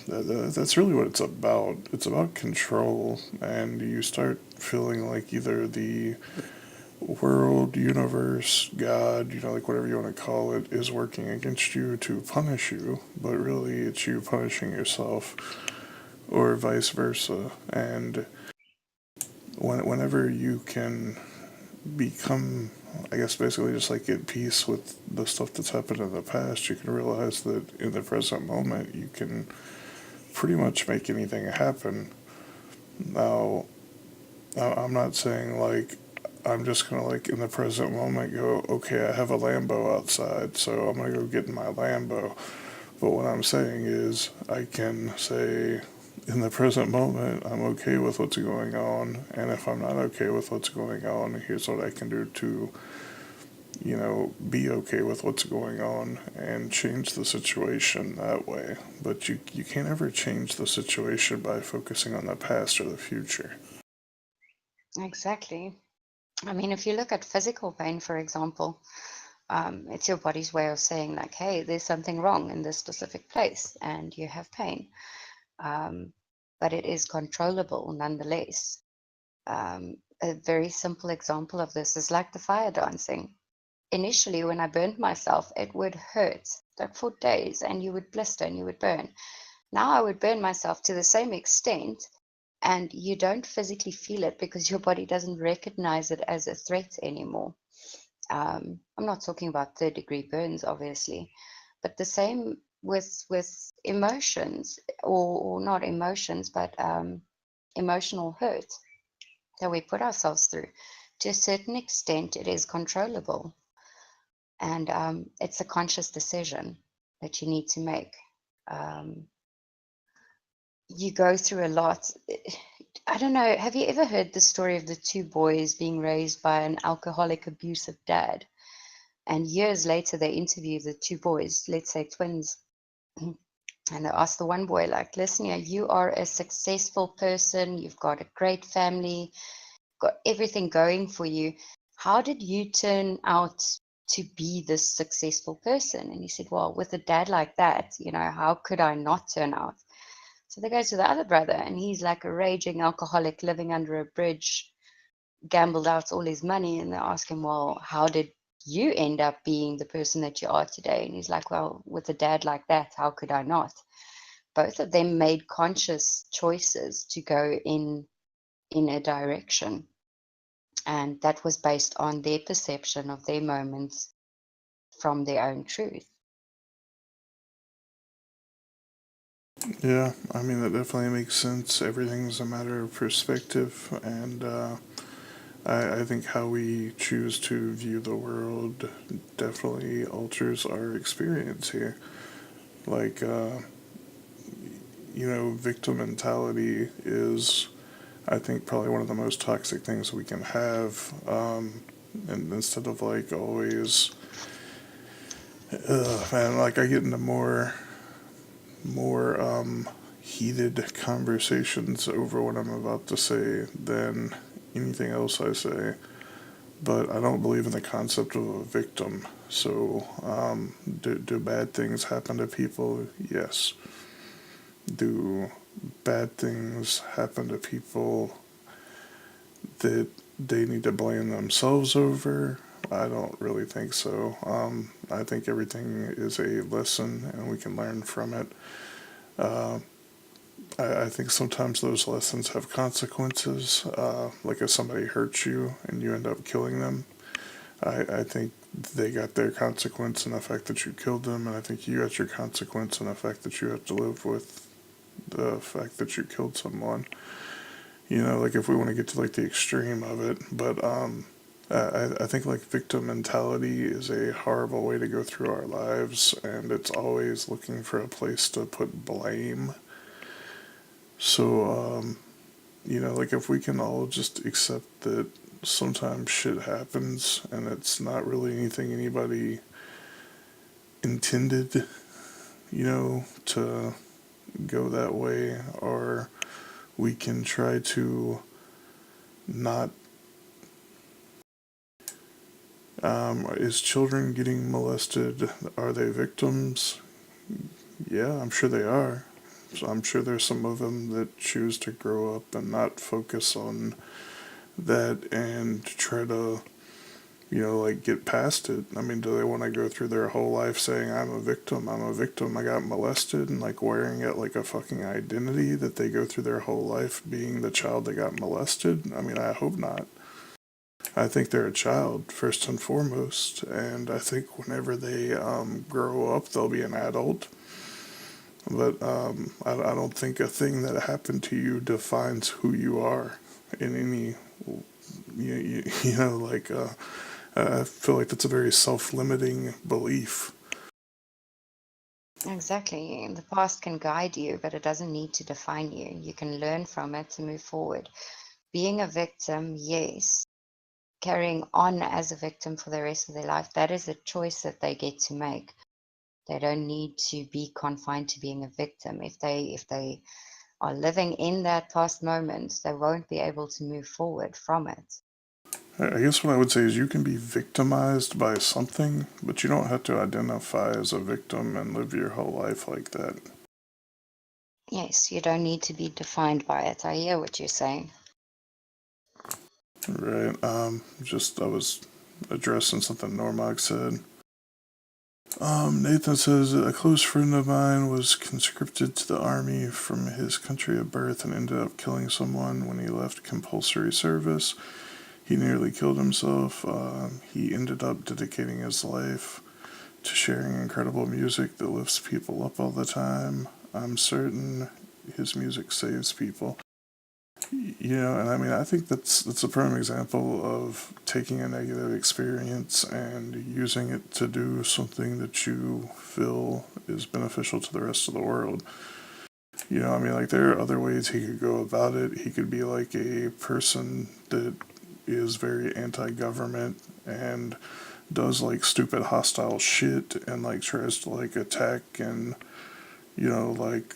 that's really what it's about. It's about control, and you start feeling like either the world, universe, God, you know, like whatever you want to call it, is working against you to punish you, but really it's you punishing yourself, or vice versa. And whenever you can become, I guess, basically just like at peace with the stuff that's happened in the past, you can realize that in the present moment you can pretty much make anything happen. Now, I'm not saying like I'm just gonna like in the present moment go, okay, I have a Lambo outside, so I'm gonna go get in my Lambo. But what I'm saying is, I can say, in the present moment, I'm okay with what's going on, and if I'm not okay with what's going on, here's what I can do to, you know, be okay with what's going on and change the situation that way. But you can't ever change the situation by focusing on the past or the future. Exactly. I mean, if you look at physical pain, for example, it's your body's way of saying, like, hey, there's something wrong in this specific place and you have pain. Um, but it is controllable nonetheless. A very simple example of this is like the fire dancing. Initially, when I burned myself, it would hurt like for days, and you would blister and you would burn. Now I would burn myself to the same extent, and you don't physically feel it because your body doesn't recognize it as a threat anymore. I'm not talking about third degree burns, obviously, but the same with emotions, or not emotions, but emotional hurt that we put ourselves through. To a certain extent, it is controllable, and it's a conscious decision that you need to make. Um, you go through a lot. I don't know. Have you ever heard the story of the two boys being raised by an alcoholic, abusive dad? And years later, they interview the two boys, let's say twins, and they ask the one boy, like, listen here, you are a successful person. You've got a great family, got everything going for you. How did you turn out to be this successful person? And he said, well, with a dad like that, how could I not turn out? So they go to the other brother, and he's like a raging alcoholic living under a bridge, gambled out all his money. And they ask him, well, how did you end up being the person that you are today? And he's like, well, with a dad like that, how could I not? Both of them made conscious choices to go in a direction. And that was based on their perception of their moments from their own truth. Yeah, I mean, that definitely makes sense. Everything's a matter of perspective, and I think how we choose to view the world definitely alters our experience here. Like, victim mentality is, I think, probably one of the most toxic things we can have. And instead of like always, man, like I get into more heated conversations over what I'm about to say than anything else I say. But I don't believe in the concept of a victim. So, do bad things happen to people? Yes. Do bad things happen to people that they need to blame themselves over? I don't really think so. I think everything is a lesson and we can learn from it. Uh, I think sometimes those lessons have consequences. Like if somebody hurts you and you end up killing them, I think they got their consequence in the fact that you killed them, and I think you got your consequence in the fact that you have to live with the fact that you killed someone. Like if we want to get to like the extreme of it, but I think like victim mentality is a horrible way to go through our lives, and it's always looking for a place to put blame. So, like if we can all just accept that sometimes shit happens and it's not really anything anybody intended, to go that way, or we can try to not. Is children getting molested? Are they victims? Yeah, I'm sure they are. So I'm sure there's some of them that choose to grow up and not focus on that and try to, like get past it. I mean, do they want to go through their whole life saying, I'm a victim, I got molested, and like wearing it like a fucking identity that they go through their whole life being the child that got molested? I mean, I hope not. I think they're a child first and foremost, and I think whenever they grow up, they'll be an adult. But I don't think a thing that happened to you defines who you are in any, like, I feel like that's a very self limiting belief. Exactly. The past can guide you, but it doesn't need to define you. You can learn from it to move forward. Being a victim, yes. Carrying on as a victim for the rest of their life, that is a choice that they get to make. They don't need to be confined to being a victim. If they are living in that past moment, they won't be able to move forward from it. I guess what I would say is you can be victimized by something, but you don't have to identify as a victim and live your whole life like that. Yes, you don't need to be defined by it. I hear what you're saying. Right. I was addressing something Normag said. Nathan says a close friend of mine was conscripted to the army from his country of birth and ended up killing someone when he left compulsory service. He nearly killed himself. He ended up dedicating his life to sharing incredible music that lifts people up all the time. I'm certain his music saves people. And I mean, I think that's a prime example of taking a negative experience and using it to do something that you feel is beneficial to the rest of the world. I mean, like, there are other ways he could go about it. He could be like a person that is very anti-government and does like stupid hostile shit and like tries to like attack and like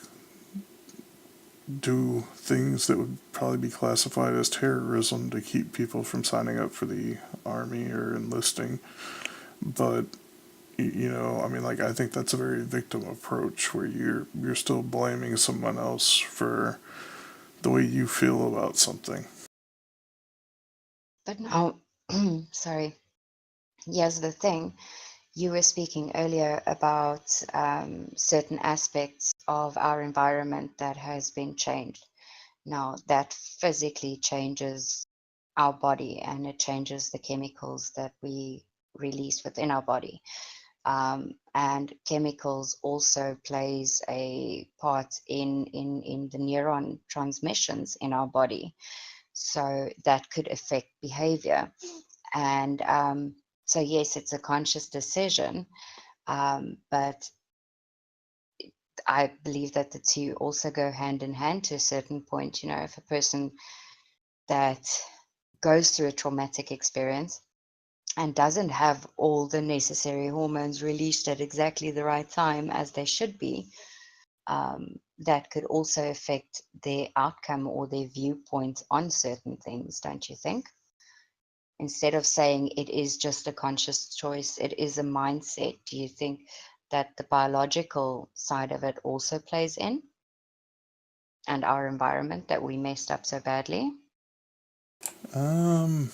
do things that would probably be classified as terrorism to keep people from signing up for the army or enlisting. But I mean, like, I think that's a very victim approach where you're still blaming someone else for the way you feel about something. But now, sorry, here's the thing. You were speaking earlier about certain aspects of our environment that has been changed. Now, that physically changes our body and it changes the chemicals that we release within our body. And chemicals also plays a part in the neuron transmissions in our body. So that could affect behavior. And so, yes, it's a conscious decision, but I believe that the two also go hand in hand to a certain point. If a person that goes through a traumatic experience and doesn't have all the necessary hormones released at exactly the right time as they should be, that could also affect their outcome or their viewpoint on certain things, don't you think? Instead of saying it is just a conscious choice, it is a mindset, do you think that the biological side of it also plays in and our environment that we messed up so badly? Um,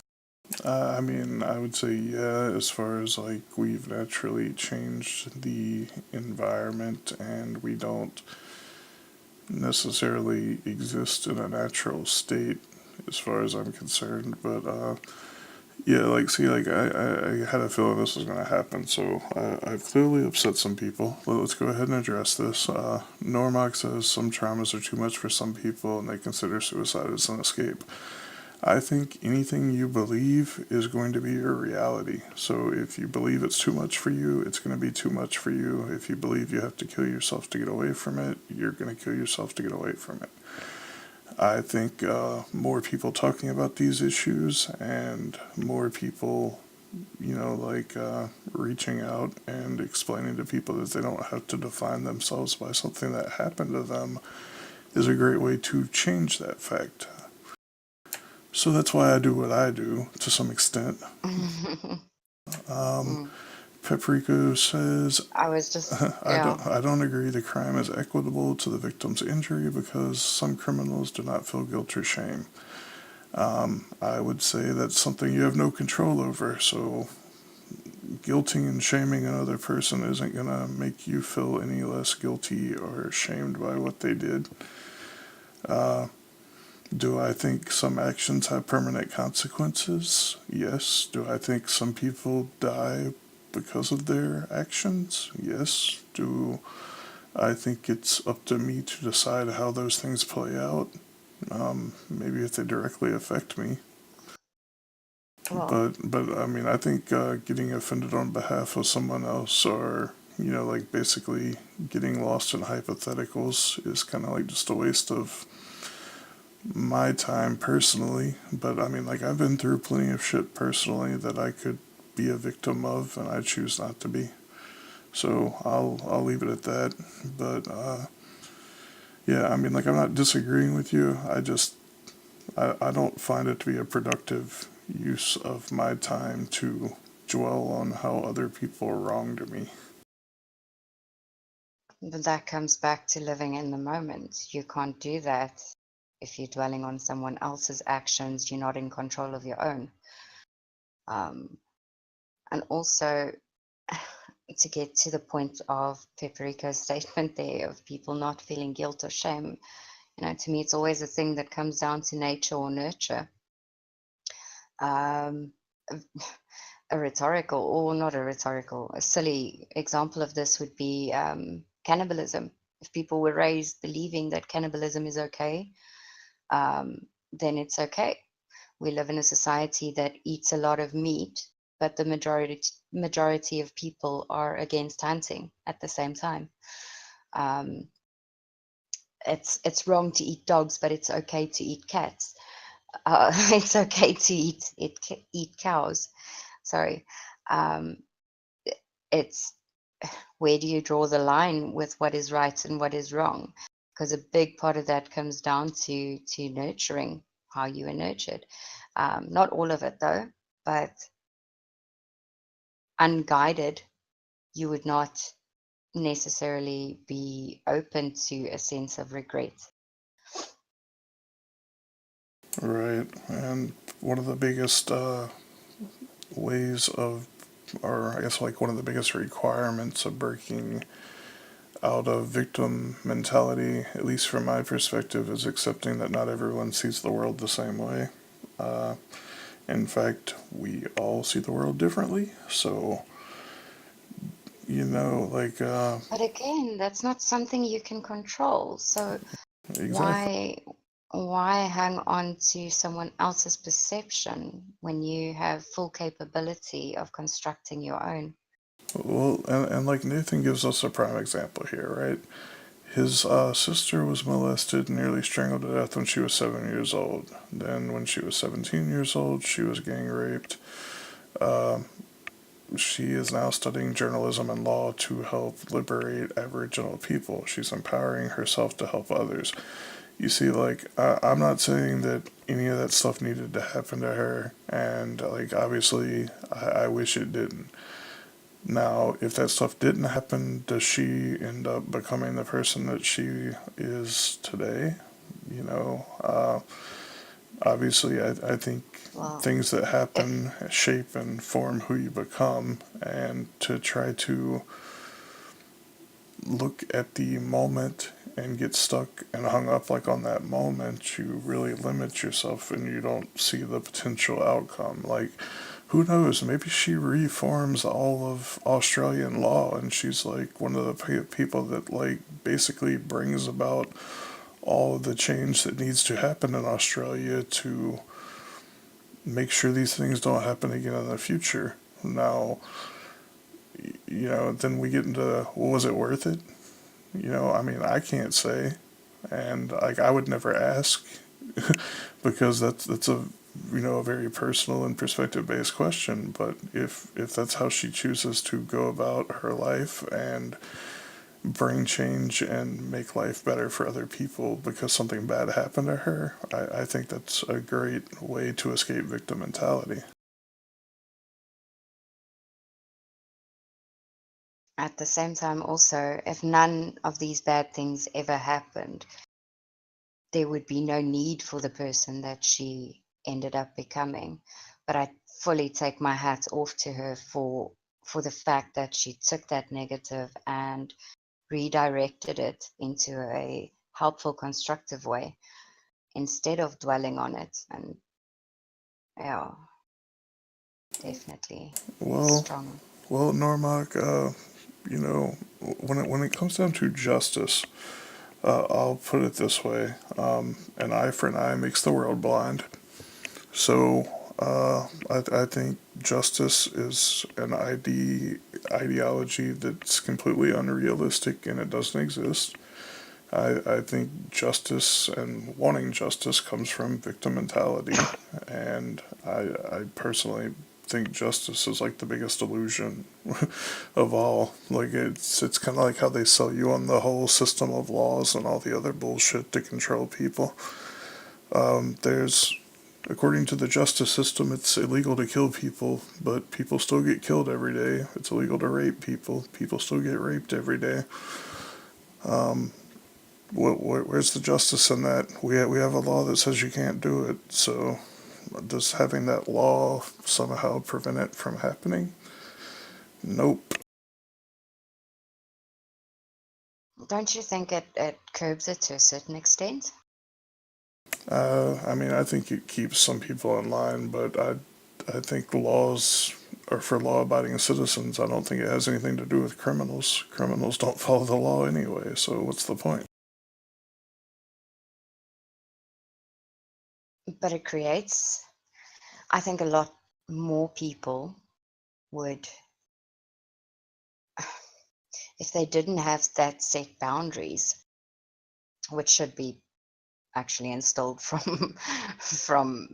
I mean, I would say yeah, as far as like we've naturally changed the environment and we don't necessarily exist in a natural state as far as I'm concerned. But yeah, like, see, like, I had a feeling this was going to happen, so I've clearly upset some people. But let's go ahead and address this. Normox says some traumas are too much for some people and they consider suicide as an escape. I think anything you believe is going to be your reality. So if you believe it's too much for you, it's going to be too much for you. If you believe you have to kill yourself to get away from it, you're going to kill yourself to get away from it. I think more people talking about these issues and more people, like reaching out and explaining to people that they don't have to define themselves by something that happened to them is a great way to change that fact. So that's why I do what I do to some extent. Mm, Paprika says, I was just, I yeah. don't agree the crime is equitable to the victim's injury because some criminals do not feel guilt or shame. I would say that's something you have no control over, so guilting and shaming another person isn't going to make you feel any less guilty or ashamed by what they did. Do I think some actions have permanent consequences? Yes. Do I think some people die because of their actions? Yes. Do I think it's up to me to decide how those things play out? Maybe if they directly affect me. Well, But I mean, I think getting offended on behalf of someone else or, like basically getting lost in hypotheticals is kind of like just a waste of my time personally. But I mean, like, I've been through plenty of shit personally that I could be a victim of, and I choose not to be. So I'll leave it at that. But yeah, I mean, like, I'm not disagreeing with you. I don't find it to be a productive use of my time to dwell on how other people wronged me. but that comes back to living in the moment. You can't do that if you're dwelling on someone else's actions. You're not in control of your own. Um, and also, to get to the point of Peperico's statement there of people not feeling guilt or shame, to me, it's always a thing that comes down to nature or nurture. Um, a silly example of this would be cannibalism. If people were raised believing that cannibalism is okay, then it's okay. We live in a society that eats a lot of meat, but the majority of people are against hunting at the same time. It's wrong to eat dogs, but it's okay to eat cats. It's okay to eat cows. Sorry. Um, it's where do you draw the line with what is right and what is wrong? Because a big part of that comes down to nurturing, how you are nurtured. Not all of it though, but unguided, you would not necessarily be open to a sense of regret. Right. And one of the biggest ways of, or I guess like one of the biggest requirements of breaking out of victim mentality, at least from my perspective, is accepting that not everyone sees the world the same way. Uh, in fact, we all see the world differently. So, like, But again, that's not something you can control. So exactly. why hang on to someone else's perception when you have full capability of constructing your own? Well, and like Nathan gives us a prime example here, right? His sister was molested and nearly strangled to death when she was 7 years old. Then, when she was 17 years old, she was gang raped. Uh, she is now studying journalism and law to help liberate Aboriginal people. She's empowering herself to help others. You see, like, I'm not saying that any of that stuff needed to happen to her, and, like, obviously, I wish it didn't. Now, if that stuff didn't happen, does she end up becoming the person that she is today? Obviously, I think Well, things that if happen shape and form who you become, and to try to look at the moment and get stuck and hung up like on that moment, you really limit yourself and you don't see the potential outcome. Like, who knows? Maybe she reforms all of Australian law and she's like one of the people that like basically brings about all of the change that needs to happen in Australia to make sure these things don't happen again in the future. Now, then we get into, well, was it worth it? I mean, I can't say, and like I would never ask because that's a a very personal and perspective based question. But if that's how she chooses to go about her life and bring change and make life better for other people because something bad happened to her, I think that's a great way to escape victim mentality. at the same time, also, if none of these bad things ever happened, there would be no need for the person that she ended up becoming. But I fully take my hat off to her for the fact that she took that negative and redirected it into a helpful, constructive way instead of dwelling on it. And yeah, definitely Well, strong. Normark, when it comes down to justice, I'll put it this way: an eye for an eye makes the world blind. So I think justice is an ideology that's completely unrealistic and it doesn't exist. I think justice and wanting justice comes from victim mentality, and I personally think justice is like the biggest illusion of all. Like it's kind of like how they sell you on the whole system of laws and all the other bullshit to control people. There's According to the justice system, it's illegal to kill people, but people still get killed every day. It's illegal to rape people. People still get raped every day. Where's the justice in that? We have a law that says you can't do it. So does having that law somehow prevent it from happening? Nope. Don't you think it curbs it to a certain extent? I mean, I think it keeps some people in line, but I think laws are for law-abiding citizens. I don't think it has anything to do with criminals. Criminals don't follow the law anyway, so what's the point? But it creates, I think a lot more people would, if they didn't have that set boundaries, which should be actually instilled from from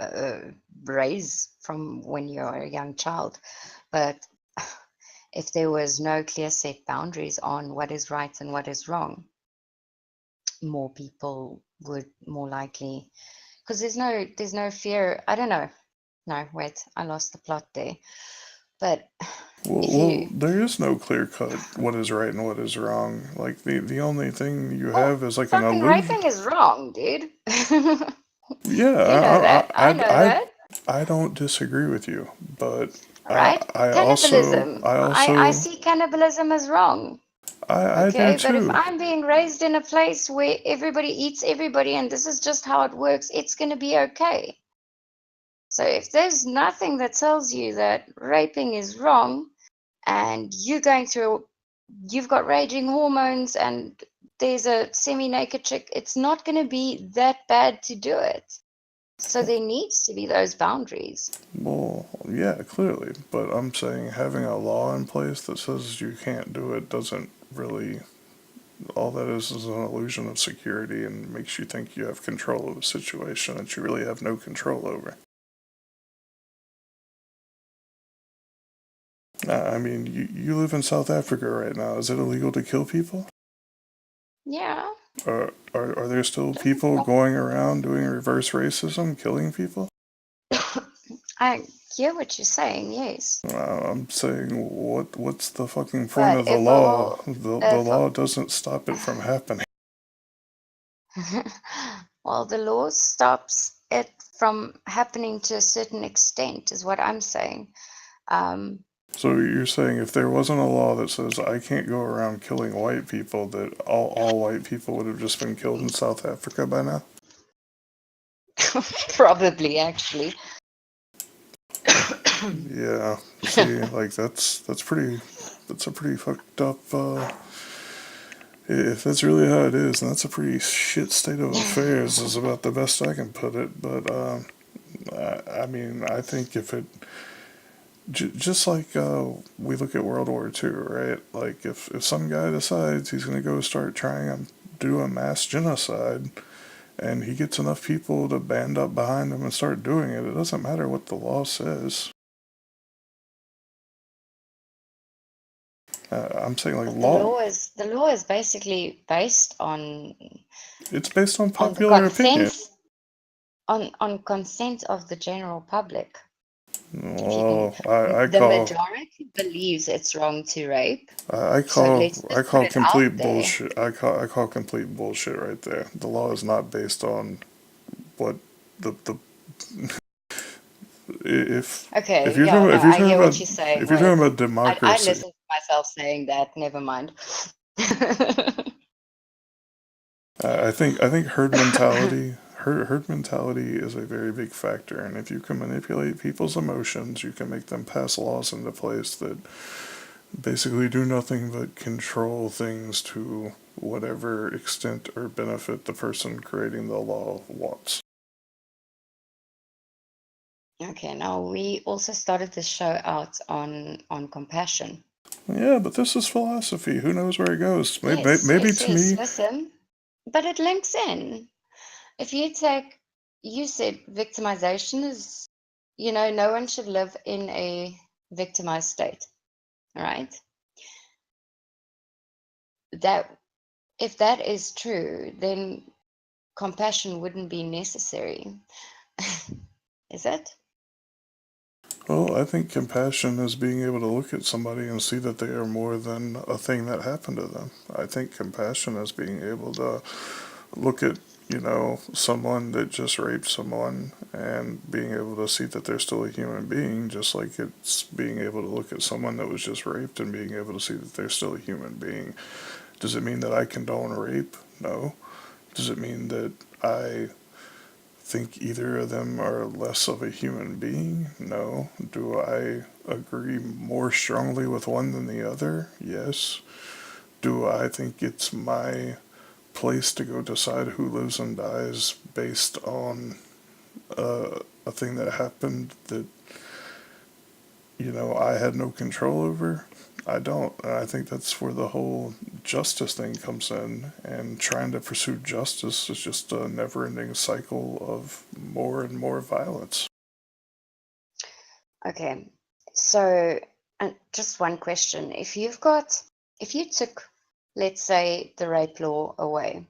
raise from when you're a young child. But if there was no clear set boundaries on what is right and what is wrong, more people would more likely, because there's no fear. I don't know. No, wait, I lost the plot there. But if Well, you, there is no clear cut what is right and what is wrong. Like the only thing you well, have is like an fucking illusion. raping is wrong, dude. You know Yeah, that. I know that. I don't disagree with you, but Right? Cannibalism. I I also see cannibalism as wrong. I do Okay, but if too. I'm being raised in a place where everybody eats everybody and this is just how it works, it's going to be okay. So if there's nothing that tells you that raping is wrong and you've got raging hormones and there's a semi-naked chick, it's not going to be that bad to do it. So there needs to be those boundaries. Well, yeah, clearly, but I'm saying having a law in place that says you can't do it doesn't really. All that is an illusion of security and makes you think you have control of a situation that you really have no control over. I mean, you live in South Africa right now. Is it illegal to kill people? Yeah. Are there still people going around doing reverse racism, killing people? I hear what you're saying, yes. I'm saying, what's the fucking point But of the if law? all, The if law doesn't stop it from happening. well, the law stops it from happening to a certain extent, is what I'm saying. Um, So you're saying if there wasn't a law that says I can't go around killing white people, that all white people would have just been killed in South Africa by now? probably, actually. Yeah. See, like that's a pretty fucked up. If that's really how it is, then that's a pretty shit state of affairs. Is about the best I can put it. But I mean, I think if it just like we look at World War II, right? Like if some guy decides he's gonna go start trying to do a mass genocide, and he gets enough people to band up behind him and start doing it, it doesn't matter what the law says. I'm saying like But law. the law is basically based It's based on on the popular opinion. consent on consent of the general public. If you can, Oh, the majority believes it's wrong to rape. So let's I just put call it out complete there. bullshit. I call complete bullshit right there. The law is not based on what the if Okay, you're yeah, talking no, if you're I talking hear what about you're saying. if you're Wait, talking about I democracy, listened to myself saying that. Never mind. I think herd mentality is a very big factor, and if you can manipulate people's emotions, you can make them pass laws into place that basically do nothing but control things to whatever extent or benefit the person creating the law wants. Okay, now we also started the show out on compassion. Yeah, but this is philosophy. Who knows where it goes? Yes, Maybe yes, to yes. me, Listen, but it links in. If you take, you said victimization is, no one should live in a victimized state, all right? That if that is true, then compassion wouldn't be necessary, is it? well, I think compassion is being able to look at somebody and see that they are more than a thing that happened to them. I think compassion is being able to look at, someone that just raped someone and being able to see that they're still a human being, just like it's being able to look at someone that was just raped and being able to see that they're still a human being. Does it mean that I condone rape? No. Does it mean that I think either of them are less of a human being? No. Do I agree more strongly with one than the other? Yes. Do I think it's my place to go decide who lives and dies based on a thing that happened that, I had no control over? I don't. And I think that's where the whole justice thing comes in. And trying to pursue justice is just a never ending cycle of more and more violence. Okay, so just one question. If you took, let's say, the rape law away,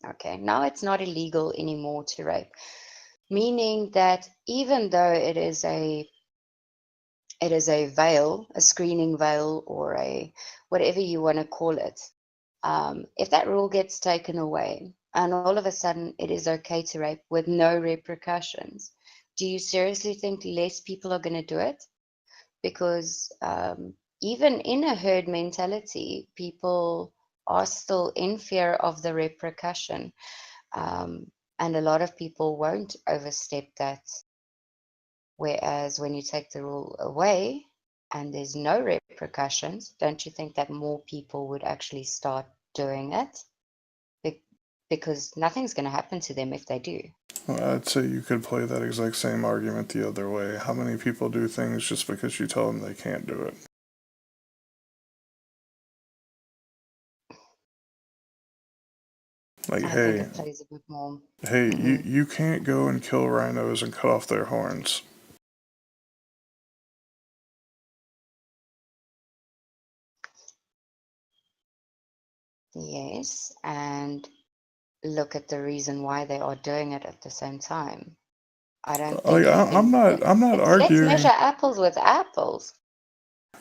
okay, now it's not illegal anymore to rape, meaning that even though it is a veil, a screening veil, or a whatever you want to call it, if that rule gets taken away and all of a sudden it is okay to rape with no repercussions, do you seriously think less people are going to do it? Because even in a herd mentality, people are still in fear of the repercussion. And a lot of people won't overstep that. Whereas when you take the rule away and there's no repercussions, don't you think that more people would actually start doing it? Because nothing's going to happen to them if they do. Well, I'd say you could play that exact same argument the other way. How many people do things just because you tell them they can't do it? Like, I think hey, it plays a bit more. you can't go and kill rhinos and cut off their horns. Yes, and look at the reason why they are doing it at the same time. I don't Like, think you can. I'm not Let's measure arguing. apples with apples.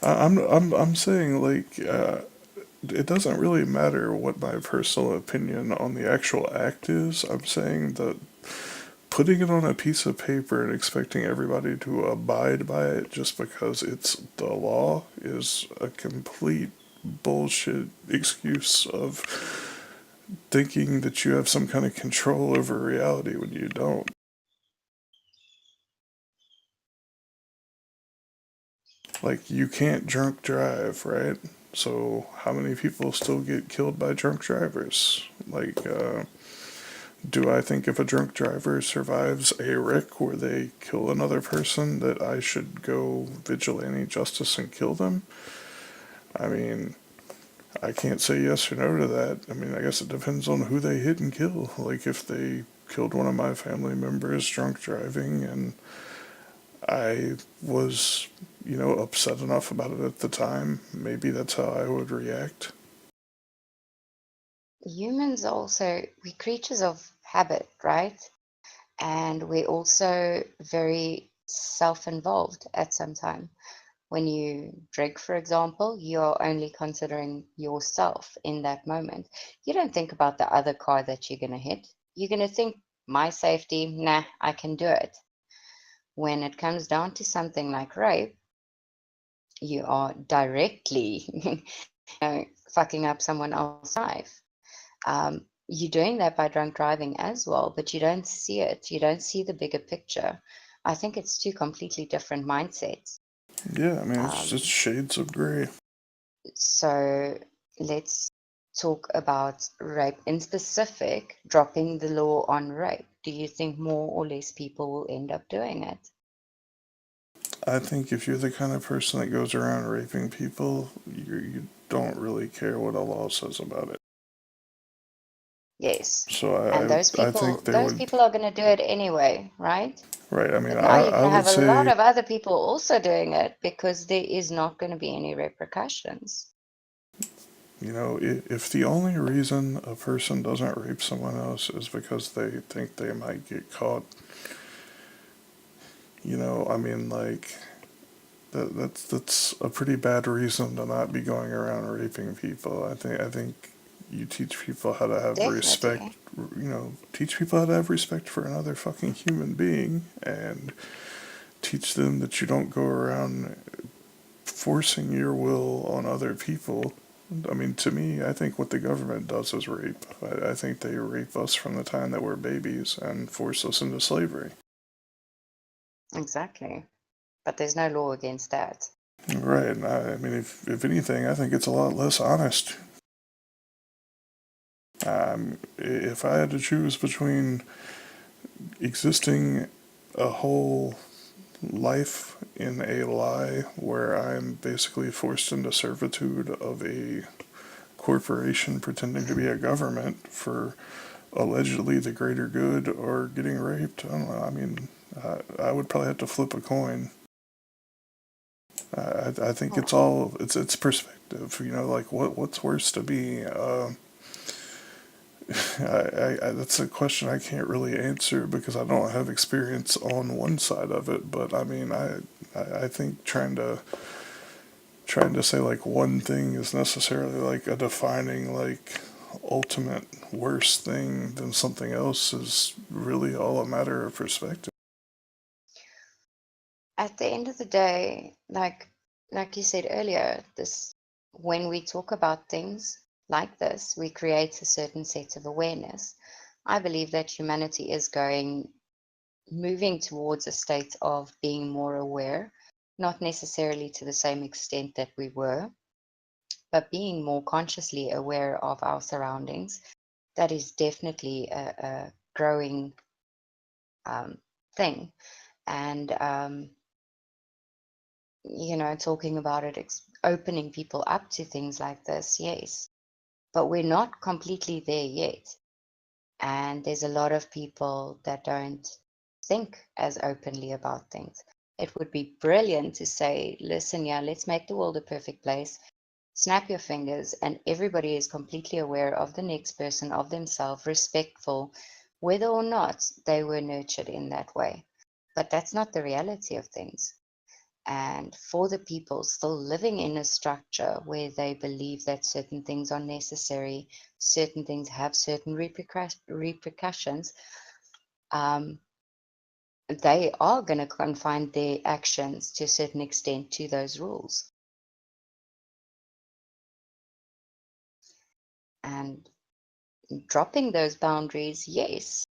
I'm saying like, it doesn't really matter what my personal opinion on the actual act is. I'm saying that putting it on a piece of paper and expecting everybody to abide by it just because it's the law is a complete bullshit excuse of thinking that you have some kind of control over reality when you don't. Like, you can't drunk drive, right? So, how many people still get killed by drunk drivers? Like, do I think if a drunk driver survives a wreck where they kill another person that I should go vigilante justice and kill them? I mean, I can't say yes or no to that. I mean, I guess it depends on who they hit and kill. Like, if they killed one of my family members drunk driving and I was, upset enough about it at the time, maybe that's how I would react. Humans are also, we're creatures of habit, right? And we're also very self-involved at some time. When you drink, for example, you're only considering yourself in that moment. You don't think about the other car that you're going to hit. You're going to think, my safety, nah, I can do it. When it comes down to something like rape, you are directly fucking up someone else's life. You're doing that by drunk driving as well, but you don't see it. You don't see the bigger picture. I think it's two completely different mindsets. Yeah, I mean, it's Um, just shades of gray. so let's talk about rape in specific, dropping the law on rape. Do you think more or less people will end up doing it? I think if you're the kind of person that goes around raping people, you don't really care what a law says about it. Yes. So And I think there those would, people are going to do it anyway, right? right, I mean, But now you're I going to would have a lot say, of other people also doing it because there is not going to be any repercussions. if the only reason a person doesn't rape someone else is because they think they might get caught, I mean, like, that's a pretty bad reason to not be going around raping people. I think you teach people how to have respect. Definitely. Teach people how to have respect for another fucking human being, and teach them that you don't go around forcing your will on other people. I mean, to me, I think what the government does is rape. I think they rape us from the time that we're babies and force us into slavery. Exactly. But there's no law against that. Right. I mean, if anything, I think it's a lot less honest. If I had to choose between existing a whole life in a lie where I'm basically forced into servitude of a corporation pretending to be a government for allegedly the greater good or getting raped, I don't know. I mean, I would probably have to flip a coin. I think Oh, it's perspective. You know, like what's worse to be. That's a question I can't really answer because I don't have experience on one side of it. But I mean, I think trying to say like one thing is necessarily like a defining like ultimate worse thing than something else is really all a matter of perspective. at the end of the day, like you said earlier, this when we talk about things like this, we create a certain set of awareness. I believe that humanity is moving towards a state of being more aware, not necessarily to the same extent that we were, but being more consciously aware of our surroundings. That is definitely a growing um, thing. And talking about it, opening people up to things like this, yes, but we're not completely there yet. And there's a lot of people that don't think as openly about things. It would be brilliant to say, listen, yeah, let's make the world a perfect place. Snap your fingers, and everybody is completely aware of the next person, of themselves, respectful, whether or not they were nurtured in that way. But that's not the reality of things. And for the people still living in a structure where they believe that certain things are necessary, certain things have certain repercussions, um, they are going to confine their actions to a certain extent to those rules. And dropping those boundaries, yes,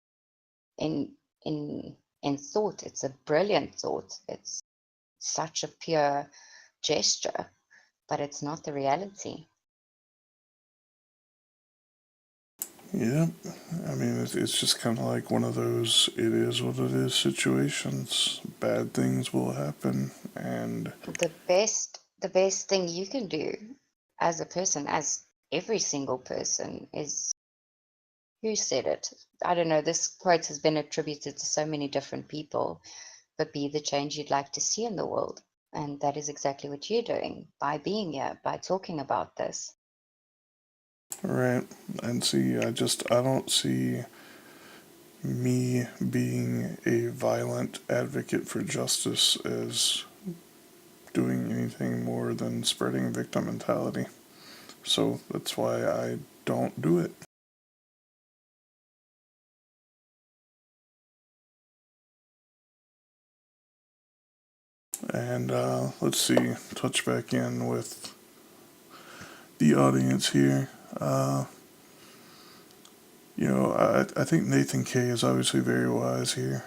in in in thought, it's a brilliant thought. It's such a pure gesture, but it's not the reality. Yeah, I mean, it's just kind of like one of those it is what it is situations. Bad things will happen, and The best thing you can do as a person, as every single person, is, who said it? I don't know. This quote has been attributed to so many different people, but be the change you'd like to see in the world. And that is exactly what you're doing by being here, by talking about this. right. And see, I don't see me being a violent advocate for justice as doing anything more than spreading victim mentality. So that's why I don't do it. And let's see, touch back in with the audience here. Uh, I think Nathan K is obviously very wise here.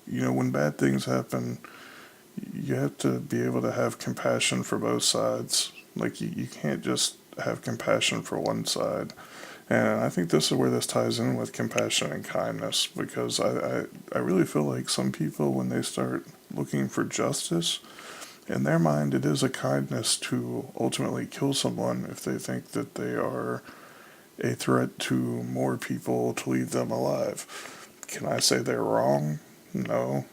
When bad things happen, you have to be able to have compassion for both sides. Like, you can't just have compassion for one side. And I think this is where this ties in with compassion and kindness because I really feel like some people, when they start looking for justice, in their mind, it is a kindness to ultimately kill someone if they think that they are a threat to more people to leave them alive. Can I say they're wrong? No.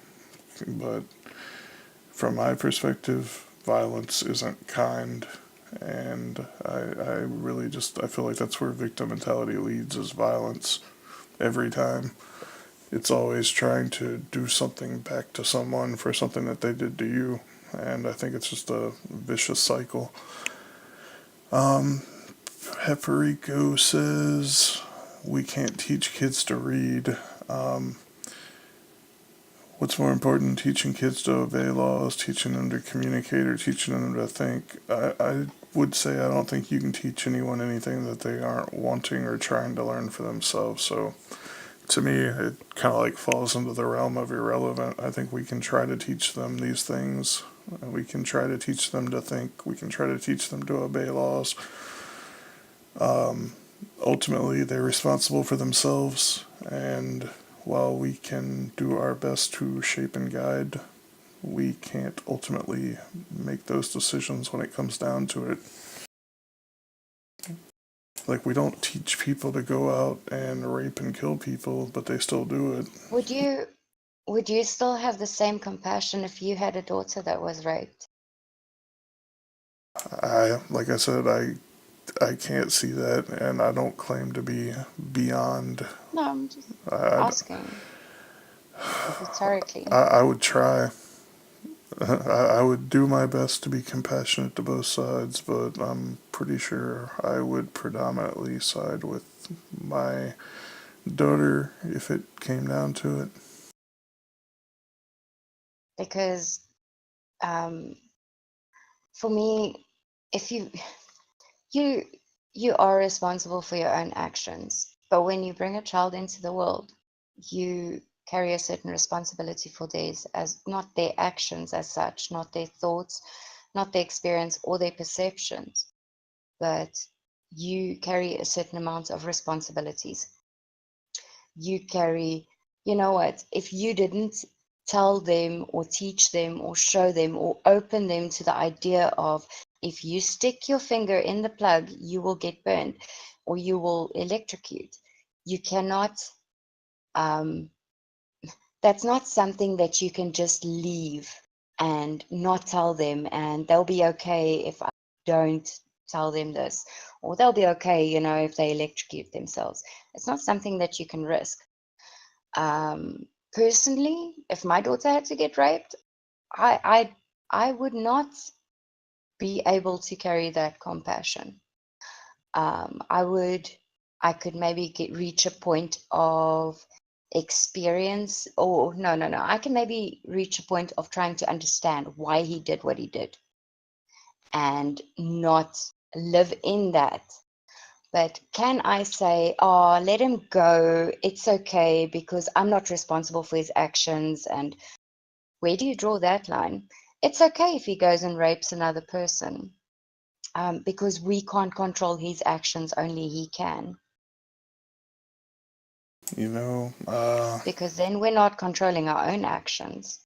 But from my perspective, violence isn't kind. And I really I feel like that's where victim mentality leads is violence every time. It's always trying to do something back to someone for something that they did to you. And I think it's just a vicious cycle. Heperico says, we can't teach kids to read. Um, what's more important, teaching kids to obey laws, teaching them to communicate, or teaching them to think? I would say I don't think you can teach anyone anything that they aren't wanting or trying to learn for themselves. So to me, it kind of like falls into the realm of irrelevant. I think we can try to teach them these things. We can try to teach them to think. We can try to teach them to obey laws. Ultimately, they're responsible for themselves, and while we can do our best to shape and guide, we can't ultimately make those decisions when it comes down to it. Like, we don't teach people to go out and rape and kill people, but they still do it. Would you still have the same compassion if you had a daughter that was raped? Like I said, I can't see that, and I don't claim to be beyond. No, I'm just I, asking rhetorically. I would try. I would do my best to be compassionate to both sides, but I'm pretty sure I would predominantly side with my daughter if it came down to it. Because for me, if you you are responsible for your own actions, but when you bring a child into the world, you carry a certain responsibility for theirs, as not their actions as such, not their thoughts, not their experience or their perceptions, but you carry a certain amount of responsibilities. You carry, you know what, if you didn't tell them or teach them or show them or open them to the idea of, if you stick your finger in the plug, you will get burned or you will electrocute. You cannot, that's not something that you can just leave and not tell them, and they'll be okay if I don't tell them this, or they'll be okay, if they electrocute themselves. It's not something that you can risk. Personally, if my daughter had to get raped, I would not be able to carry that compassion. I could maybe reach a point of experience, or no, I can maybe reach a point of trying to understand why he did what he did and not live in that. But can I say, oh, let him go, it's okay because I'm not responsible for his actions? And where do you draw that line? It's okay if he goes and rapes another person, because we can't control his actions, only he can. Because then we're not controlling our own actions,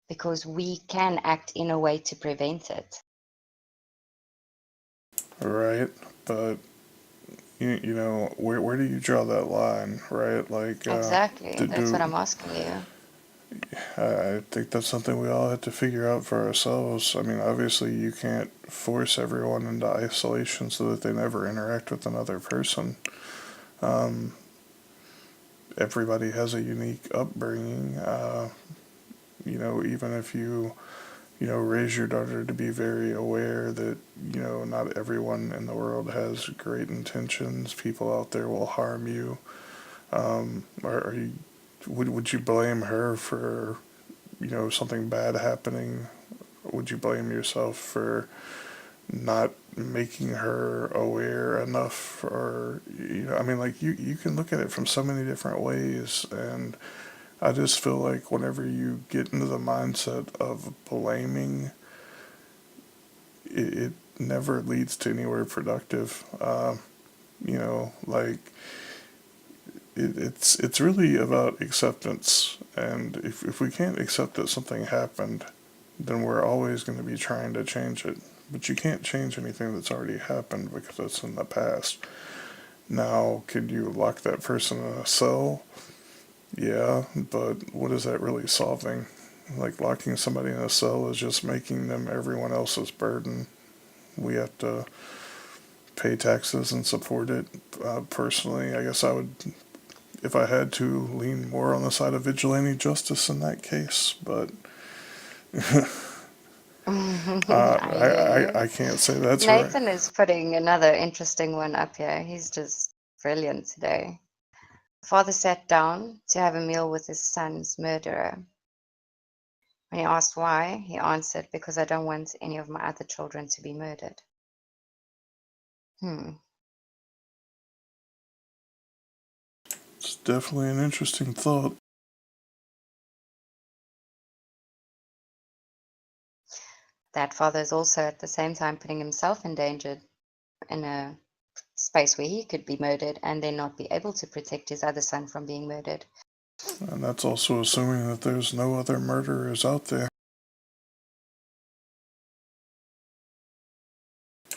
because we can act in a way to prevent it. Right, but where do you draw that line, right? Like, Exactly. That's what I'm asking you. I think that's something we all have to figure out for ourselves. I mean, obviously, you can't force everyone into isolation so that they never interact with another person. Everybody has a unique upbringing. Even if you raise your daughter to be very aware that, not everyone in the world has great intentions. People out there will harm you. Would you blame her for, something bad happening? Would you blame yourself for not making her aware enough? Or, I mean, like, you can look at it from so many different ways, and I just feel like whenever you get into the mindset of blaming, it never leads to anywhere productive. Like, it's really about acceptance, and if we can't accept that something happened, then we're always going to be trying to change it. But you can't change anything that's already happened because it's in the past. Now, could you lock that person in a cell? Yeah, but what is that really solving? Like, locking somebody in a cell is just making them everyone else's burden. We have to pay taxes and support it. Personally, I guess I would, if I had to, lean more on the side of vigilante justice in that case, but I hear you. I can't say that's right. Nathan is putting another interesting one up here. He's just brilliant today. Father sat down to have a meal with his son's murderer. When he asked why, he answered, because I don't want any of my other children to be murdered. Hmm. It's definitely an interesting thought. That father is also at the same time putting himself in danger in a space where he could be murdered and then not be able to protect his other son from being murdered. And that's also assuming that there's no other murderers out there.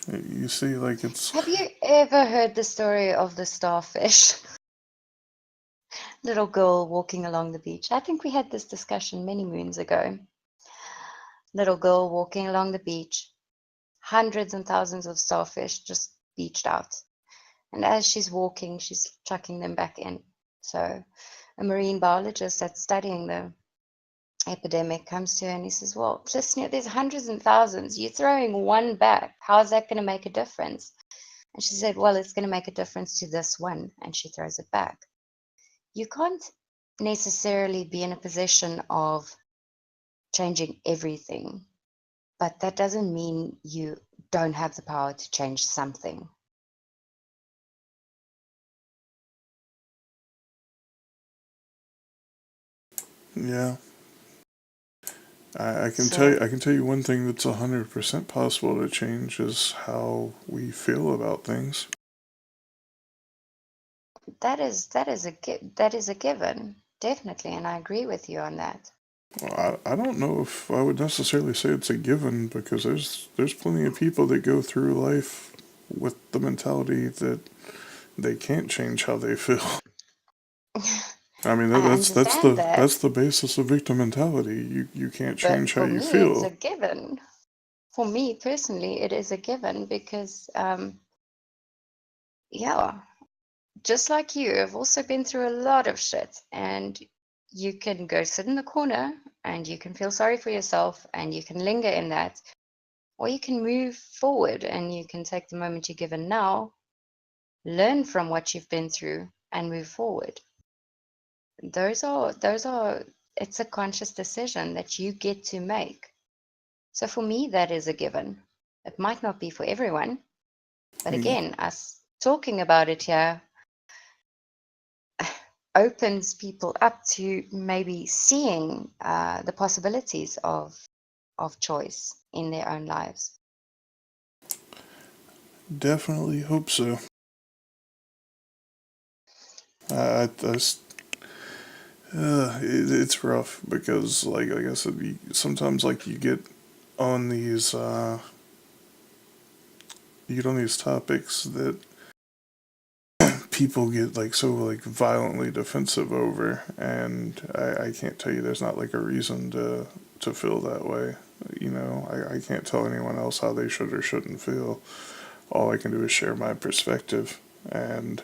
You see, like, it's. Have you ever heard the story of the starfish? Little girl walking along the beach. I think we had this discussion many moons ago. Little girl walking along the beach, hundreds and thousands of starfish just beached out. And as she's walking, she's chucking them back in. So a marine biologist that's studying the epidemic comes to her and he says, well, just, there's hundreds and thousands. You're throwing one back. How is that going to make a difference? And she said, well, it's going to make a difference to this one. And she throws it back. You can't necessarily be in a position of changing everything, but that doesn't mean you don't have the power to change something. Yeah. I can So tell you one thing that's 100% possible to change is how we feel about things. that is a given, definitely, and I agree with you on that. Well, I don't know if I would necessarily say it's a given because there's plenty of people that go through life with the mentality that they can't change how they feel. I mean I understand that's that, the basis of victim mentality. You can't but change how for you me, it's a feel. given. For me personally, it is a given because, yeah, just like you, I've also been through a lot of shit, and you can go sit in the corner and you can feel sorry for yourself and you can linger in that, or you can move forward and you can take the moment you're given now, learn from what you've been through, and move forward. Those are, it's a conscious decision that you get to make. So for me, that is a given. It might not be for everyone, but Yeah, again, us talking about it here opens people up to maybe seeing the possibilities of choice in their own lives. definitely hope so. I it's rough because, like I said, sometimes like on these you get on these topics that people get like so like violently defensive over, and I can't tell you there's not like a reason to feel that way. You know, I can't tell anyone else how they should or shouldn't feel. All I can do is share my perspective, and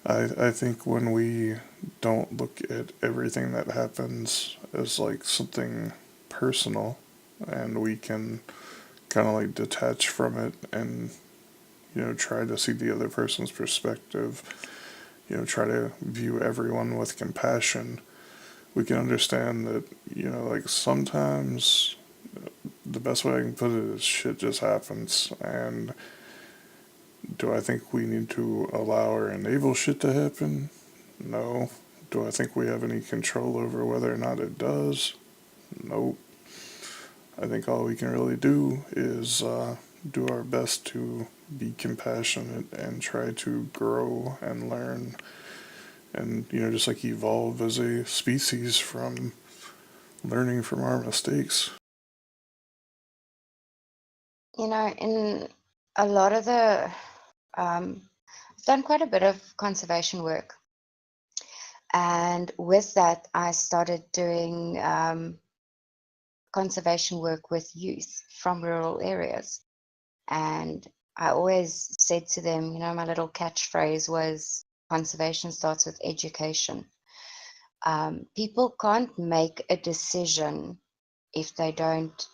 I think when we don't look at everything that happens as like something personal, and we can kind of like detach from it and try to see the other person's perspective, try to view everyone with compassion, we can understand that, like sometimes the best way I can put it is shit just happens. And do I think we need to allow or enable shit to happen? No. Do I think we have any control over whether or not it does? Nope. I think all we can really do is do our best to be compassionate and try to grow and learn and, just like evolve as a species from learning from our mistakes. In a lot of the, I've done quite a bit of conservation work. And with that, I started doing conservation work with youth from rural areas. And I always said to them, my little catchphrase was conservation starts with education. People can't make a decision if they don't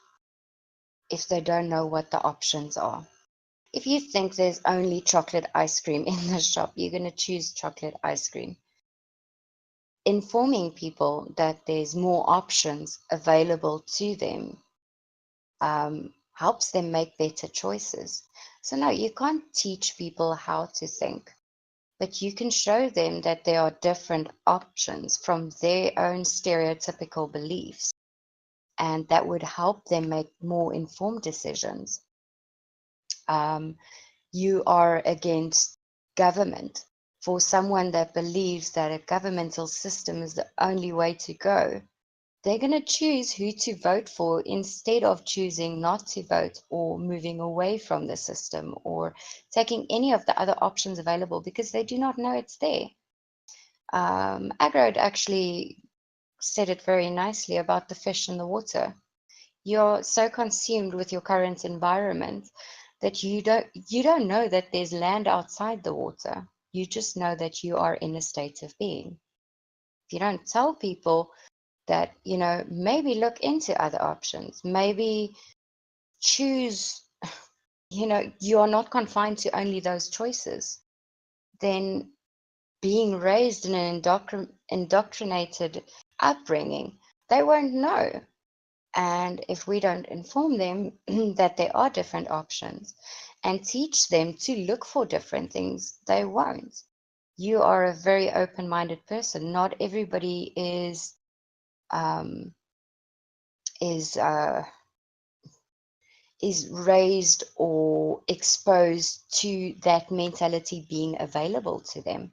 know what the options are. If you think there's only chocolate ice cream in the shop, you're going to choose chocolate ice cream. Informing people that there's more options available to them helps them make better choices. So, no, you can't teach people how to think, but you can show them that there are different options from their own stereotypical beliefs, and that would help them make more informed decisions. Um, you are against government. For someone that believes that a governmental system is the only way to go, they're going to choose who to vote for instead of choosing not to vote or moving away from the system or taking any of the other options available because they do not know it's there. Agrod actually said it very nicely about the fish in the water. You're so consumed with your current environment that you don't know that there's land outside the water. You just know that you are in a state of being. If you don't tell people that, maybe look into other options, maybe choose, you are not confined to only those choices, then being raised in an indoctrinated upbringing, they won't know. And if we don't inform them that there are different options and teach them to look for different things, they won't. You are a very open-minded person. Not everybody um, is uh, is raised or exposed to that mentality being available to them.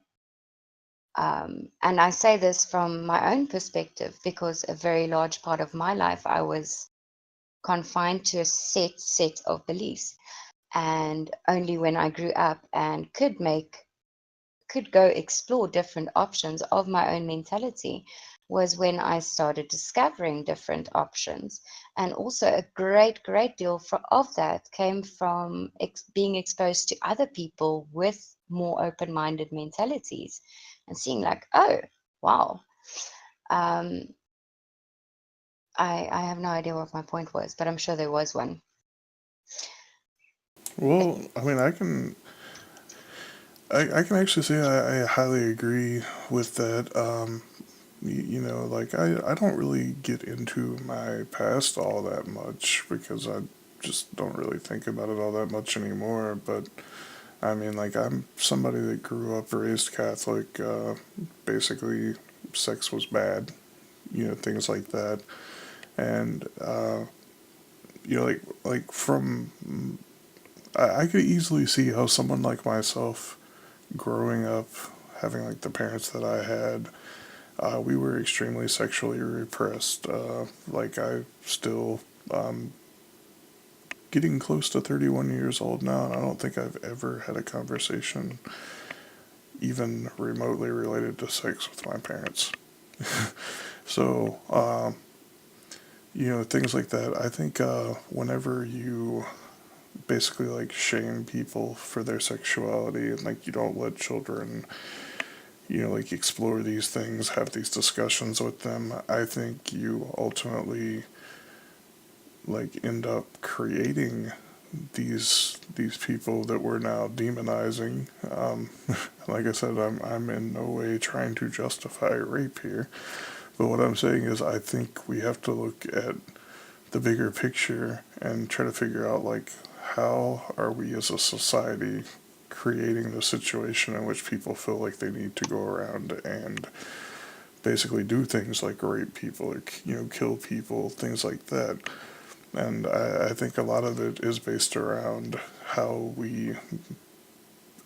And I say this from my own perspective because a very large part of my life I was confined to a set of beliefs. And only when I grew up and could go explore different options of my own mentality was when I started discovering different options. And also a great deal of that came from being exposed to other people with more open-minded mentalities and seeing like, oh, wow. Um, I have no idea what my point was, but I'm sure there was one. Well, I mean, I can actually say I highly agree with that. Like I don't really get into my past all that much because I just don't really think about it all that much anymore. But I mean, like I'm somebody that grew up raised Catholic. Basically, sex was bad. Things like that. And like from I could easily see how someone like myself growing up having like the parents that I had, we were extremely sexually repressed. Like I still getting close to 31 years old now, and I don't think I've ever had a conversation even remotely related to sex with my parents. So, things like that. I think whenever you basically like shame people for their sexuality and like you don't let children like explore these things, have these discussions with them, I think you ultimately like end up creating these people that we're now demonizing. Like I said, I'm in no way trying to justify rape here, but what I'm saying is I think we have to look at the bigger picture and try to figure out like how are we as a society creating the situation in which people feel like they need to go around and basically do things like rape people or kill people, things like that. And I think a lot of it is based around how we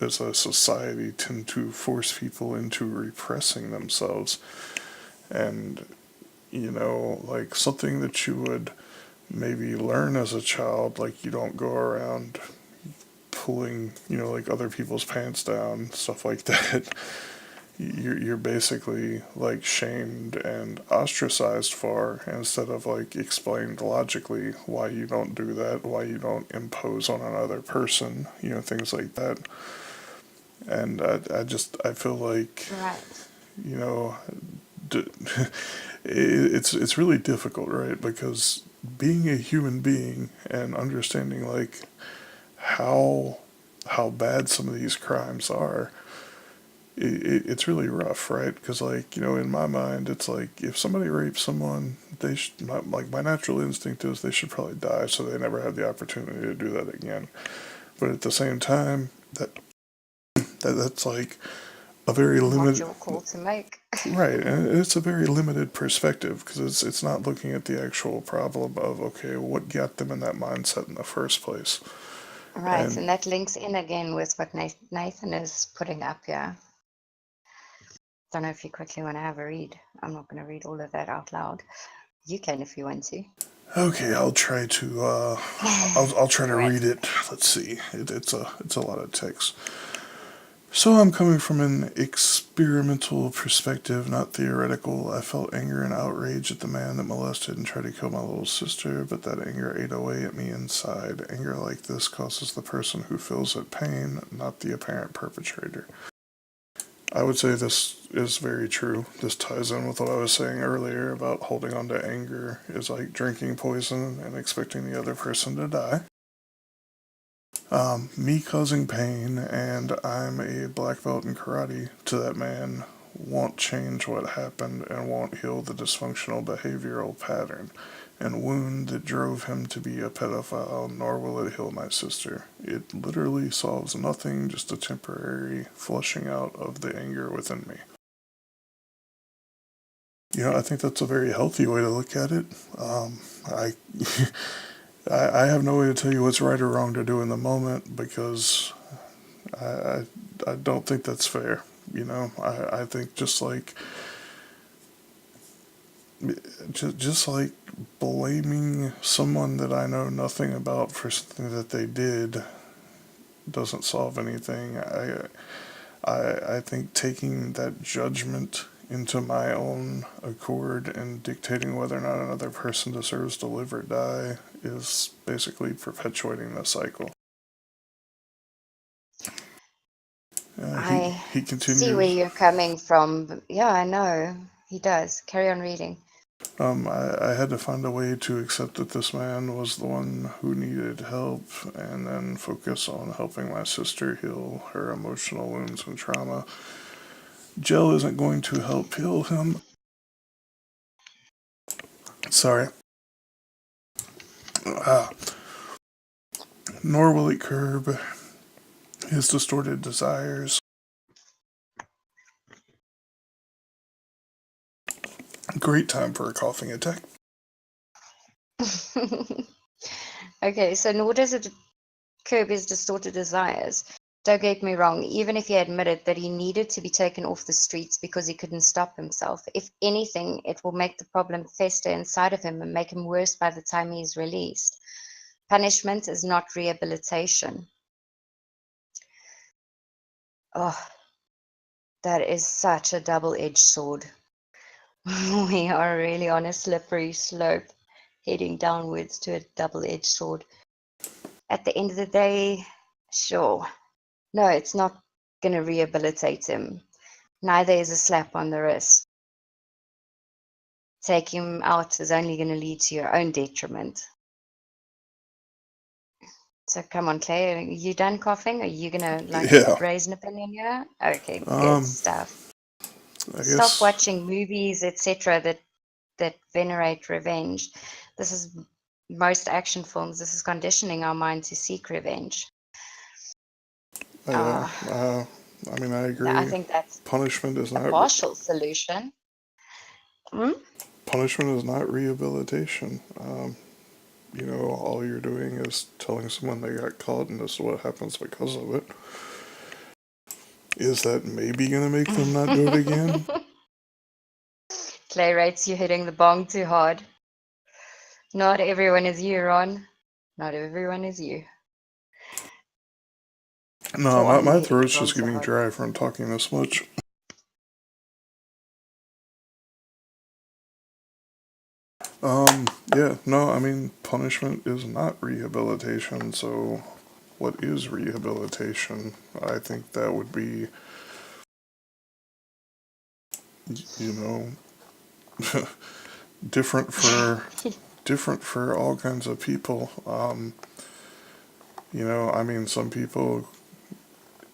as a society tend to force people into repressing themselves. And like something that you would maybe learn as a child, like you don't go around pulling like other people's pants down, stuff like that. You're basically like shamed and ostracized for instead of like explained logically why you don't do that, why you don't impose on another person, things like that. And I feel like Right. you know it's really difficult, right? Because being a human being and understanding like how how bad some of these crimes are, it's really rough, right? Because like in my mind, it's like if somebody rapes someone, my natural instinct is they should probably die so they never have the opportunity to do that again. But at the same time, that's like a very Not limited, your call to make. right, and it's a very limited perspective because it's not looking at the actual problem of, okay, what got them in that mindset in the first place. Right, And and that links in again with what Nathan is putting up here. Don't know if you quickly want to have a read. I'm not going to read all of that out loud. You can if you want to. okay, I'll try to I'll try to Right. read it. Let's see. It's a lot of text. So I'm coming from an experimental perspective, not theoretical. I felt anger and outrage at the man that molested and tried to kill my little sister, but that anger ate away at me inside. Anger like this causes the person who feels it pain, not the apparent perpetrator. I would say this is very true. This ties in with what I was saying earlier about holding on to anger is like drinking poison and expecting the other person to die. Me causing pain, and I'm a black belt in karate to that man, won't change what happened and won't heal the dysfunctional behavioral pattern and wound that drove him to be a pedophile, nor will it heal my sister. It literally solves nothing, just a temporary flushing out of the anger within me. I think that's a very healthy way to look at it. I I have no way to tell you what's right or wrong to do in the moment because I, I, I don't think that's fair. I think just like blaming someone that I know nothing about for something that they did doesn't solve anything. I think taking that judgment into my own accord and dictating whether or not another person deserves to live or die is basically perpetuating the cycle. I He see where continues. you're coming from. Yeah, I know. He does. Carry on reading. I had to find a way to accept that this man was the one who needed help and then focus on helping my sister heal her emotional wounds and trauma. Gel isn't going to help heal him. Sorry. Uh, Nor will it curb his distorted desires. Great time for a coughing attack. Okay, so nor does it curb his distorted desires. Don't get me wrong, even if he admitted that he needed to be taken off the streets because he couldn't stop himself, if anything, it will make the problem fester inside of him and make him worse by the time he is released. Punishment is not rehabilitation. Oh, that is such a double-edged sword. We are really on a slippery slope, heading downwards to a double-edged sword. At the end of the day, sure. No, it's not going to rehabilitate him. Neither is a slap on the wrist. Taking him out is only going to lead to your own detriment. So come on, Clay, are you done coughing? Are you going to Yeah. raise an opinion here? Okay, good Um, stuff. I Stop guess. watching movies, etc. that venerate revenge. This is most action films. This is conditioning our mind to seek revenge. Yeah. Uh, I mean, I I agree. think that's Punishment is a not. partial solution. Hmm? Punishment is not rehabilitation. All you're doing is telling someone they got caught and this is what happens because of it. Is that maybe gonna make them not do it again? Clay rates you hitting the bong too hard. Not everyone is you, Ron. Not everyone is you. No, Or are you my hitting the throat's bong just too getting hard? dry from talking this much. Yeah, no, I mean, punishment is not rehabilitation, so what is rehabilitation? I think that would be, you know, different for different for all kinds of people. I mean, some people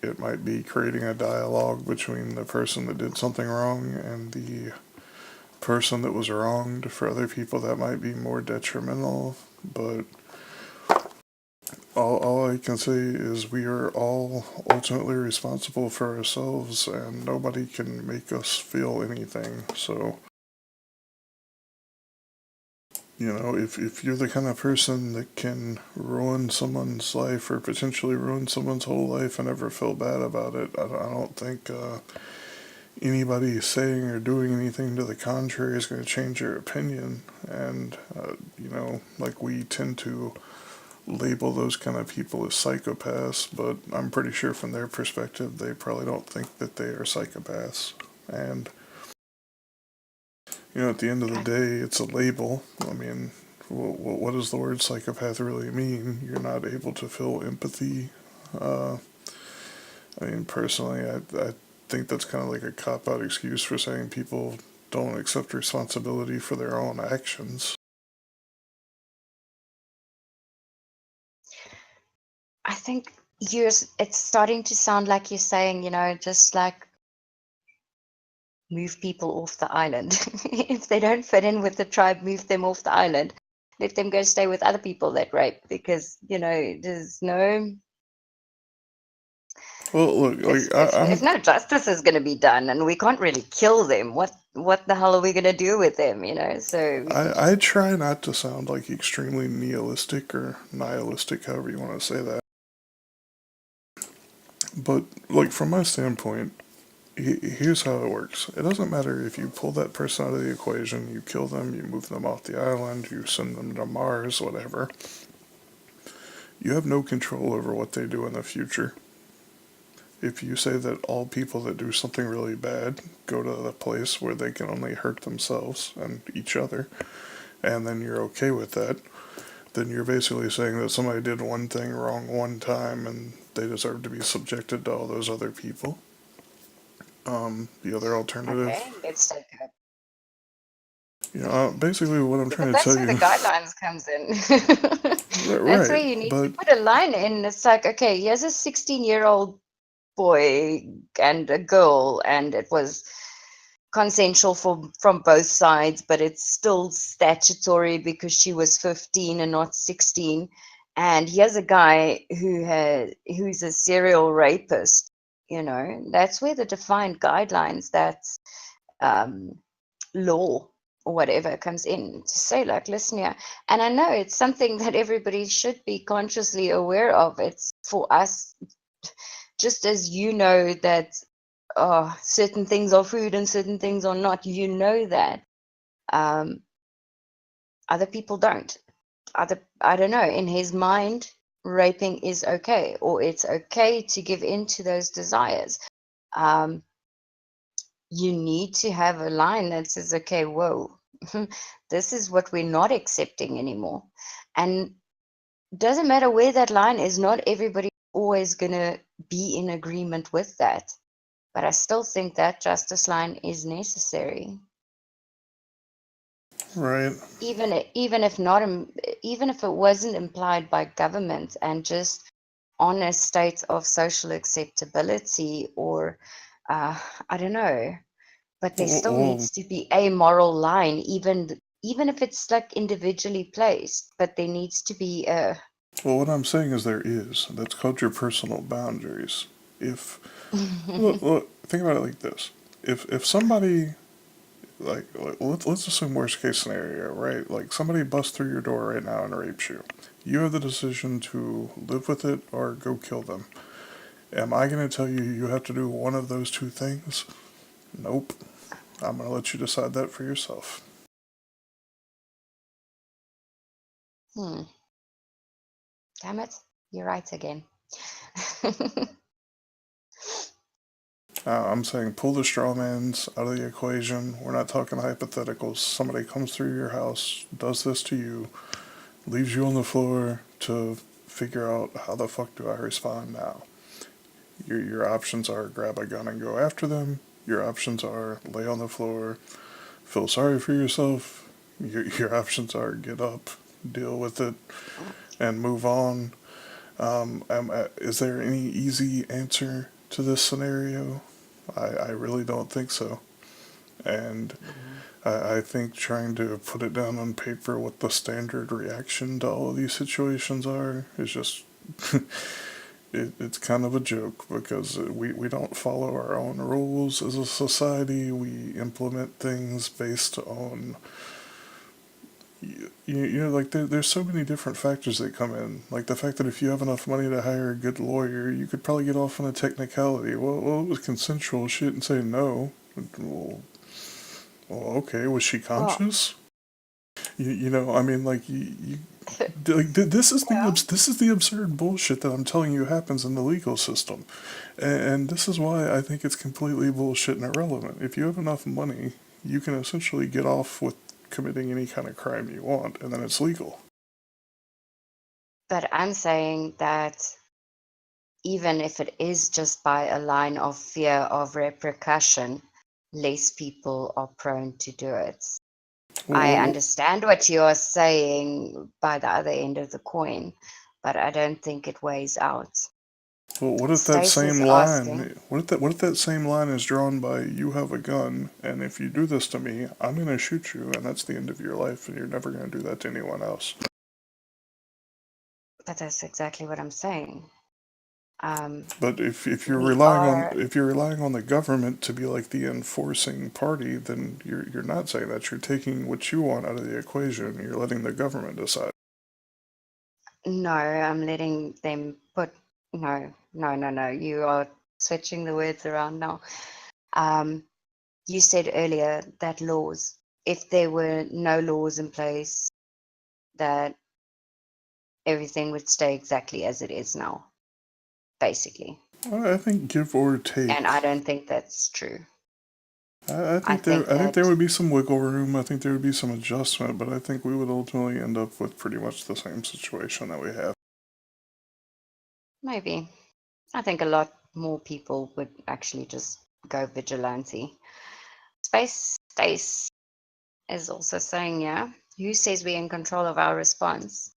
it might be creating a dialogue between the person that did something wrong and the person that was wronged. For other people, that might be more detrimental. But all I can say is we are all ultimately responsible for ourselves, and nobody can make us feel anything. So, if you're the kind of person that can ruin someone's life or potentially ruin someone's whole life and never feel bad about it, I don't think anybody saying or doing anything to the contrary is going to change your opinion. And, like we tend to label those kind of people as psychopaths, but I'm pretty sure from their perspective, they probably don't think that they are psychopaths. And, at the end of the day, it's a label. I mean, what does the word psychopath really mean? You're not able to feel empathy. I mean, personally, I think that's kind of like a cop-out excuse for saying people don't accept responsibility for their own actions. I think it's starting to sound like you're saying, just like move people off the island. If they don't fit in with the tribe, move them off the island. Let them go stay with other people that rape, because, there's no, Well, look, like if no justice is going to be done and we can't really kill them, what the hell are we going to do with them, So we can I just, try not to sound like extremely nihilistic or nihilistic, however you want to say that. But like from my standpoint, here's how it works. It doesn't matter if you pull that person out of the equation, you kill them, you move them off the island, you send them to Mars, whatever. You have no control over what they do in the future. If you say that all people that do something really bad go to the place where they can only hurt themselves and each other, and then you're okay with that, then you're basically saying that somebody did one thing wrong one time and they deserve to be subjected to all those other people. The other alternative, okay, let's take it. basically what I'm Yeah, but trying to that's tell where the you, guidelines comes in. That's where right, you need to but put a line in. It's like, okay, here's a 16-year-old boy and a girl, and it was consensual from both sides, but it's still statutory because she was 15 and not 16. And here's a guy who's a serial rapist. That's where the defined guidelines, that's um, law or whatever, comes in to say, like, listen here. And I know it's something that everybody should be consciously aware of. It's for us, just as that certain things are food and certain things are not, that um, other people don't. I don't know, in his mind, raping is okay, or it's okay to give in to those desires. Um, you need to have a line that says, okay, whoa, this is what we're not accepting anymore. And doesn't matter where that line is, not everybody always going to be in agreement with that. But I still think that justice line is necessary. right. Even if not, even if it wasn't implied by government and just on a state of social acceptability, or I don't know, but there still Well, needs to be a moral line, even if it's like individually placed, but there needs to be a what I'm saying is there is. That's called your personal boundaries. If look, think about it like this: if somebody like let's assume worst case scenario, right? Like somebody busts through your door right now and rapes you. You have the decision to live with it or go kill them. Am I going to tell you you have to do one of those two things? Nope. I'm going to let you decide that for yourself. hmm, damn it, you're right again. I'm saying pull the straw mans out of the equation. We're not talking hypotheticals. Somebody comes through your house, does this to you, leaves you on the floor to figure out how the fuck do I respond now. Your options are grab a gun and go after them. Your options are lay on the floor, feel sorry for yourself. Your options are get up, deal with it, and move on. Is there any easy answer to this scenario? I really don't think so. And I think trying to put it down on paper what the standard reaction to all of these situations are is just it's kind of a joke because we don't follow our own rules as a society. We implement things based on like there's so many different factors that come in. Like the fact that if you have enough money to hire a good lawyer, you could probably get off on a technicality. Well, it was consensual. She didn't say no. Well, okay. Was she Well, conscious? I mean, like like this is yeah. this is the absurd bullshit that I'm telling you happens in the legal system, and this is why I think it's completely bullshit and irrelevant. If you have enough money, you can essentially get off with committing any kind of crime you want, and then it's legal. But I'm saying that even if it is just by a line of fear of repercussion, less people are prone to do it. I Well, understand what you are saying by the other end of the coin, but I don't think it weighs out. what if that Stace same is asking. line? What if that same line is drawn by you have a gun, and if you do this to me, I'm gonna shoot you, and that's the end of your life, and you're never gonna do that to anyone else. But that's exactly what I'm saying. But if you're We relying on are, the government to be like the enforcing party, then you're not saying that. You're taking what you want out of the equation. You're letting the government decide. no, I'm letting them put, no, no, no, no. You are switching the words around now. You said earlier that laws, if there were no laws in place, that everything would stay exactly as it is now, basically. I think give or And take. I don't think that's true. I I think think there I think there that would be some wiggle room. I think there would be some adjustment, but I think we would ultimately end up with pretty much the same situation that we have. maybe, I think a lot more people would actually just go vigilante. Space Stace is also saying, yeah, who says we're in control of our response?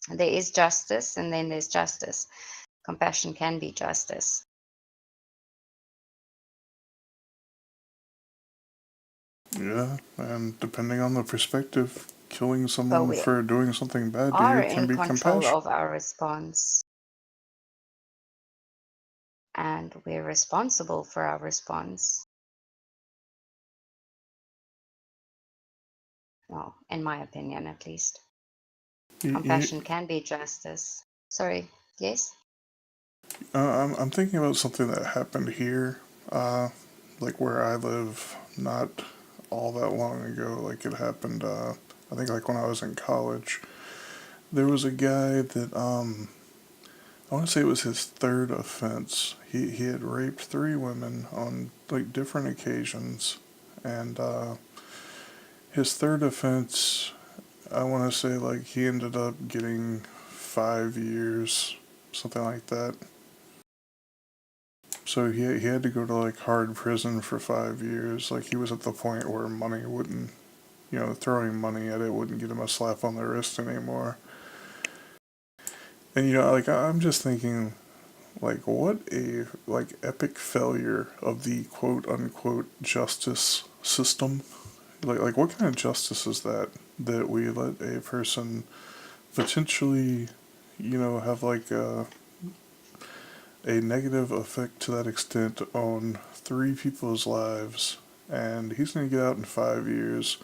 There is justice and then there's justice. Compassion can be justice. Yeah, and depending on the perspective, killing But someone we for doing something bad to are you can in be control compassion. of our response and we're responsible for our response. Well, in my opinion, at least. You, Compassion can be justice. Sorry, yes? I'm thinking about something that happened here, uh, like where I live, not all that long ago. Like it happened, I think like when I was in college. There was a guy that, I want to say it was his third offense. He had raped 3 women on like different occasions, and his third offense, I want to say like he ended up getting 5 years, something like that. So he had to go to like hard prison for 5 years. Like he was at the point where money wouldn't, throwing money at it wouldn't get him a slap on the wrist anymore. And like I'm just thinking, like what a like epic failure of the quote unquote justice system. Like what kind of justice is that we let a person potentially, have like a negative effect to that extent on 3 people's lives, and he's going to get out in 5 years.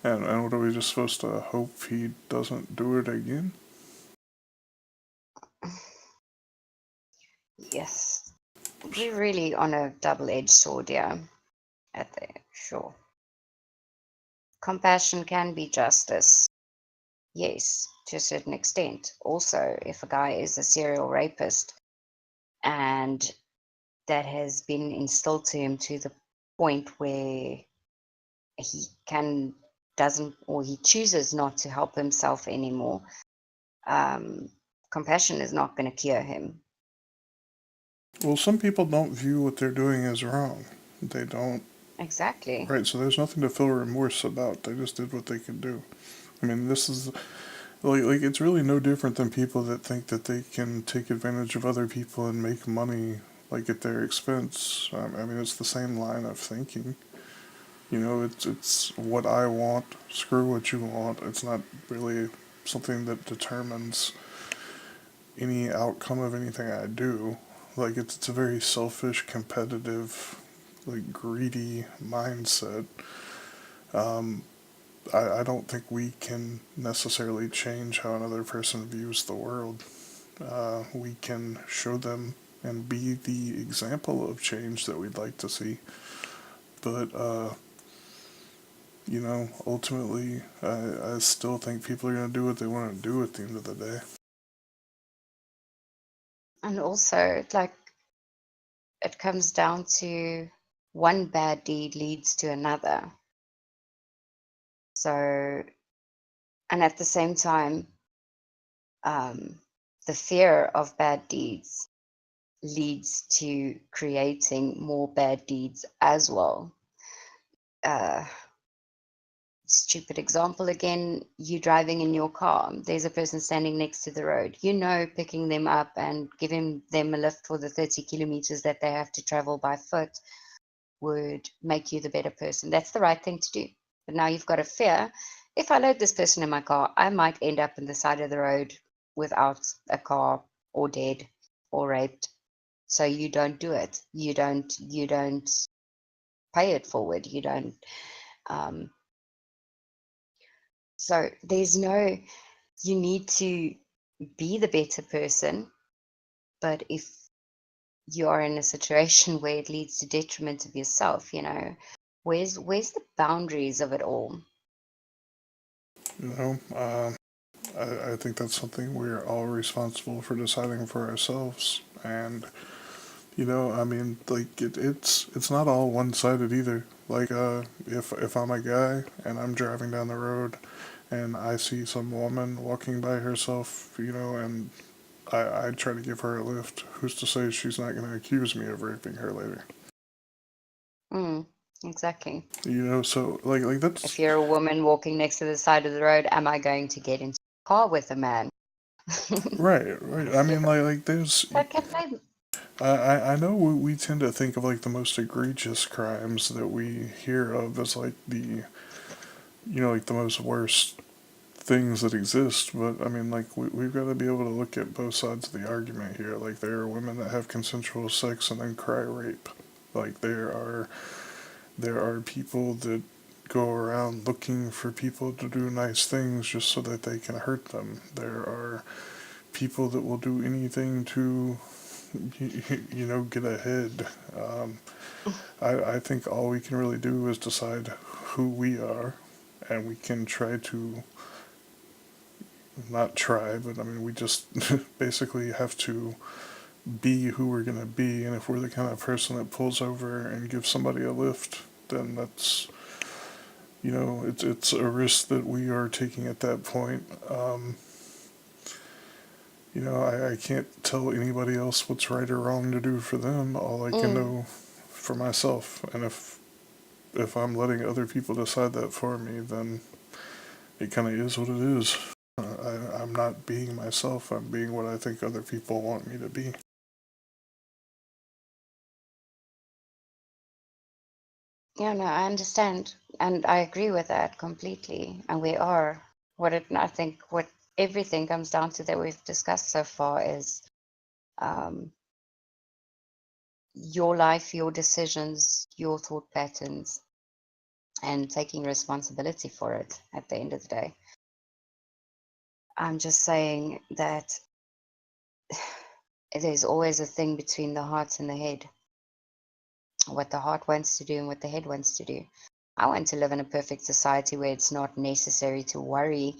And what are we just supposed to hope he doesn't do it again? Yes. We're really on a double-edged sword here at the sure. Compassion can be justice. Yes, to a certain extent. Also, if a guy is a serial rapist and that has been instilled to him to the point where he doesn't or he chooses not to help himself anymore, compassion is not going to cure him. Well, some people don't view what they're doing as wrong. They don't. Exactly. Right, so there's nothing to feel remorse about. They just did what they could do. I mean, this is like it's really no different than people that think that they can take advantage of other people and make money like at their expense. I mean, it's the same line of thinking. it's what I want. Screw what you want. It's not really something that determines any outcome of anything I do. Like it's a very selfish, competitive, like greedy mindset. I don't think we can necessarily change how another person views the world. We can show them and be the example of change that we'd like to see. But, ultimately, I still think people are going to do what they want to do at the end of the day. And also, like, it comes down to one bad deed leads to another. So, and at the same time, the fear of bad deeds leads to creating more bad deeds as well. Stupid example again, you driving in your car, there's a person standing next to the road, picking them up and giving them a lift for the 30 kilometers that they have to travel by foot would make you the better person. That's the right thing to do. But now you've got a fear. If I load this person in my car, I might end up in the side of the road without a car, or dead, or raped. So you don't do it. You don't pay it forward. You don't. So you need to be the better person. But if you are in a situation where it leads to detriment of yourself, where's the boundaries of it all? I think that's something we're all responsible for deciding for ourselves. And, I mean, like, it's not all one-sided either. Like, if I'm a guy and I'm driving down the road and I see some woman walking by herself, and I try to give her a lift, who's to say she's not going to accuse me of raping her later? Exactly. So like that's If you're a woman walking next to the side of the road, am I going to get into a car with a man? right. I mean, like there's. I know we tend to think of like the most egregious crimes that we hear of as like like the most worst things that exist, but I mean, like, we've got to be able to look at both sides of the argument here. Like, there are women that have consensual sex and then cry rape. Like, there are people that go around looking for people to do nice things just so that they can hurt them. There are people that will do anything to, get ahead. I think all we can really do is decide who we are, and we can try to, not try, but I mean, we just basically have to be who we're going to be. And if we're the kind of person that pulls over and gives somebody a lift, then that's, it's a risk that we are taking at that point. I can't tell anybody else what's right or wrong to do for them. All I can know for myself. And if I'm letting other people decide that for me, then it kind of is what it is. I'm not being myself. I'm being what I think other people want me to be. Yeah, no, I understand, and I agree with that completely. And I think what everything comes down to that we've discussed so far is your life, your decisions, your thought patterns, and taking responsibility for it at the end of the day. I'm just saying that there's always a thing between the heart and the head. What the heart wants to do and what the head wants to do. I want to live in a perfect society where it's not necessary to worry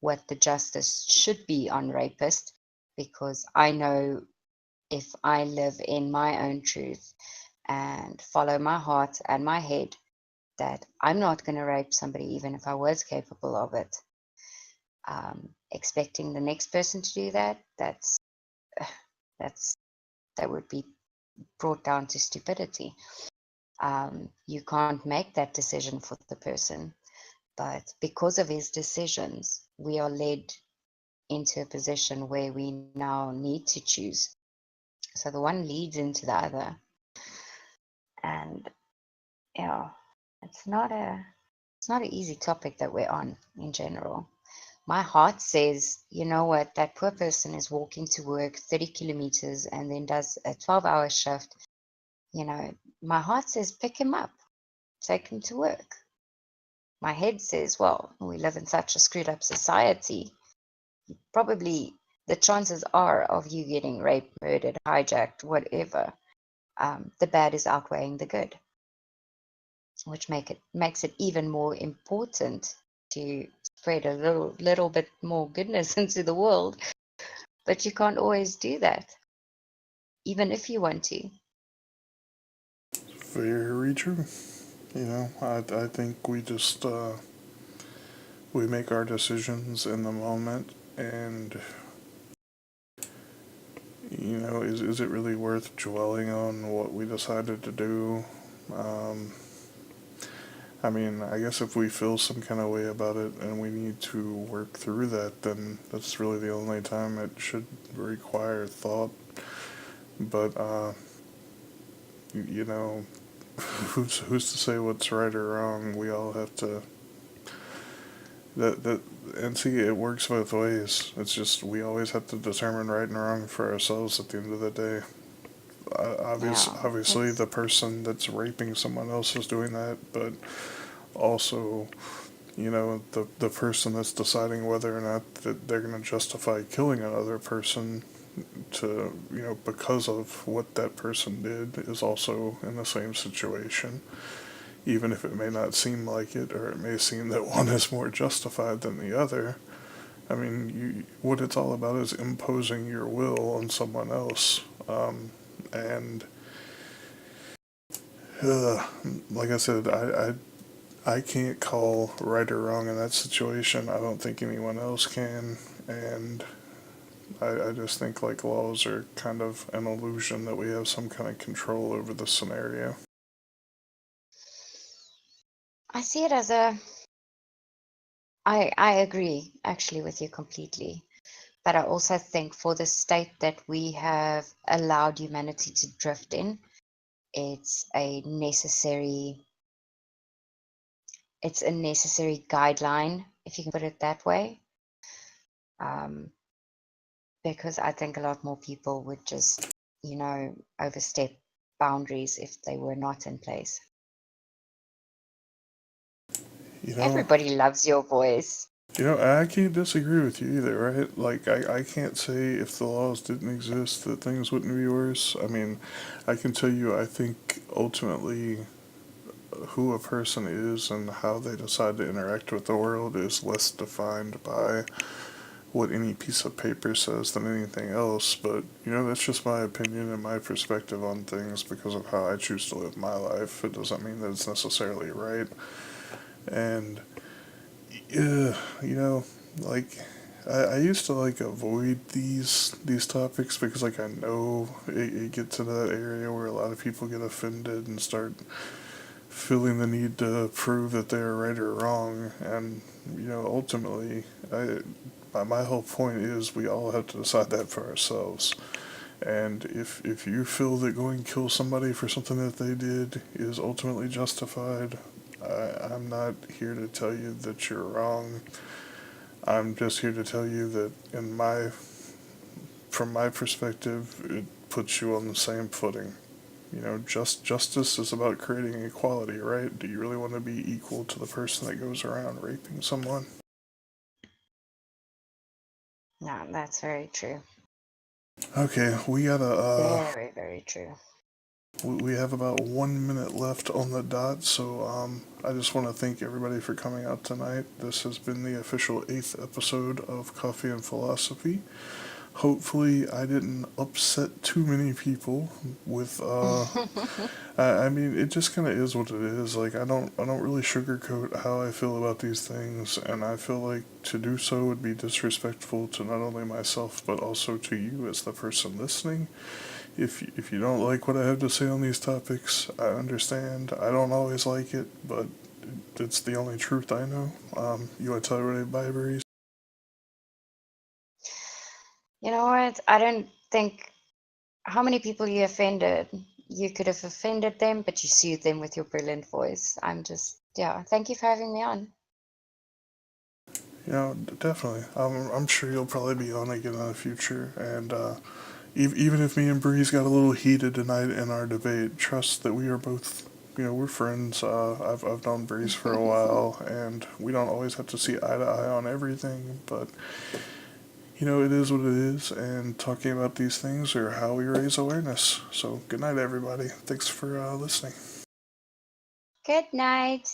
what the justice should be on rapists, because I know if I live in my own truth and follow my heart and my head, that I'm not going to rape somebody even if I was capable of it. Expecting the next person to do that, that would be brought down to stupidity. You can't make that decision for the person, but because of his decisions, we are led into a position where we now need to choose. So the one leads into the other. And yeah, it's not an easy topic that we're on in general. My heart says, you know what, that poor person is walking to work 30 kilometers and then does a 12-hour shift. You know, my heart says, pick him up, take him to work. My head says, well, we live in such a screwed up society. Probably the chances are of you getting raped, murdered, hijacked, whatever, the bad is outweighing the good, which makes it even more important to spread a little bit more goodness into the world. But you can't always do that, even if you want to. Very true. You know, I think we just we make our decisions in the moment, and you know, is it really worth dwelling on what we decided to do? Um, I mean, I guess if we feel some kind of way about it and we need to work through that, then that's really the only time it should require thought. But you know, who's to say what's right or wrong? We all have to that and see, it works both ways. It's just we always have to determine right and wrong for ourselves at the end of the day. Yeah, Obviously, the person that's raping someone else is doing that, but also, you know, the person that's deciding whether or not that they're going to justify killing another person to, you know, because of what that person did is also in the same situation, even if it may not seem like it, or it may seem that one is more justified than the other. I mean, what it's all about is imposing your will on someone else. And uh, like I said, I can't call right or wrong in that situation. I don't think anyone else can. And I just think like laws are kind of an illusion that we have some kind of control over the scenario. I see it as I agree actually with you completely. But I also think for the state that we have allowed humanity to drift in, it's a necessary guideline, if you can put it that way. Because I think a lot more people would just, you know, overstep boundaries if they were not in place. You know, Everybody loves your voice. I can't disagree with you either, right? Like, I can't say if the laws didn't exist that things wouldn't be worse. I mean, I can tell you, I think ultimately who a person is and how they decide to interact with the world is less defined by what any piece of paper says than anything else. But, you know, that's just my opinion and my perspective on things because of how I choose to live my life. It doesn't mean that it's necessarily right. And yeah, you know, like I used to like avoid these topics because like I know it gets to that area where a lot of people get offended and start feeling the need to prove that they're right or wrong. And you know, ultimately, my whole point is we all have to decide that for ourselves. And if you feel that going to kill somebody for something that they did is ultimately justified, I'm not here to tell you that you're wrong. I'm just here to tell you that from my perspective, it puts you on the same footing. You know, justice is about creating equality, right? Do you really want to be equal to the person that goes around raping someone? No, that's very true. Okay, Very, very true. we have about 1 minute left on the dot, so I just want to thank everybody for coming out tonight. This has been the official 8th episode of Coffee and Philosophy. Hopefully, I didn't upset too many people with. I mean, it just kind of is what it is. Like, I don't really sugarcoat how I feel about these things, and I feel like to do so would be disrespectful to not only myself but also to you as the person listening. If you don't like what I have to say on these topics, I understand. I don't always like it, but it's the only truth I know. You want to tell everybody bye, Breeze? You know what? I don't think how many people you offended. You could have offended them, but you soothed them with your brilliant voice. I'm just Yeah, thank you for having me on. Definitely. I'm sure you'll probably be on again in the future. And even if me and Breeze got a little heated tonight in our debate, trust that we are both, we're friends. I've known Breeze for a while, and we don't always have to see eye to eye on everything. But it is what it is. And talking about these things are how we raise awareness. So good night, everybody. Thanks for listening. Good night.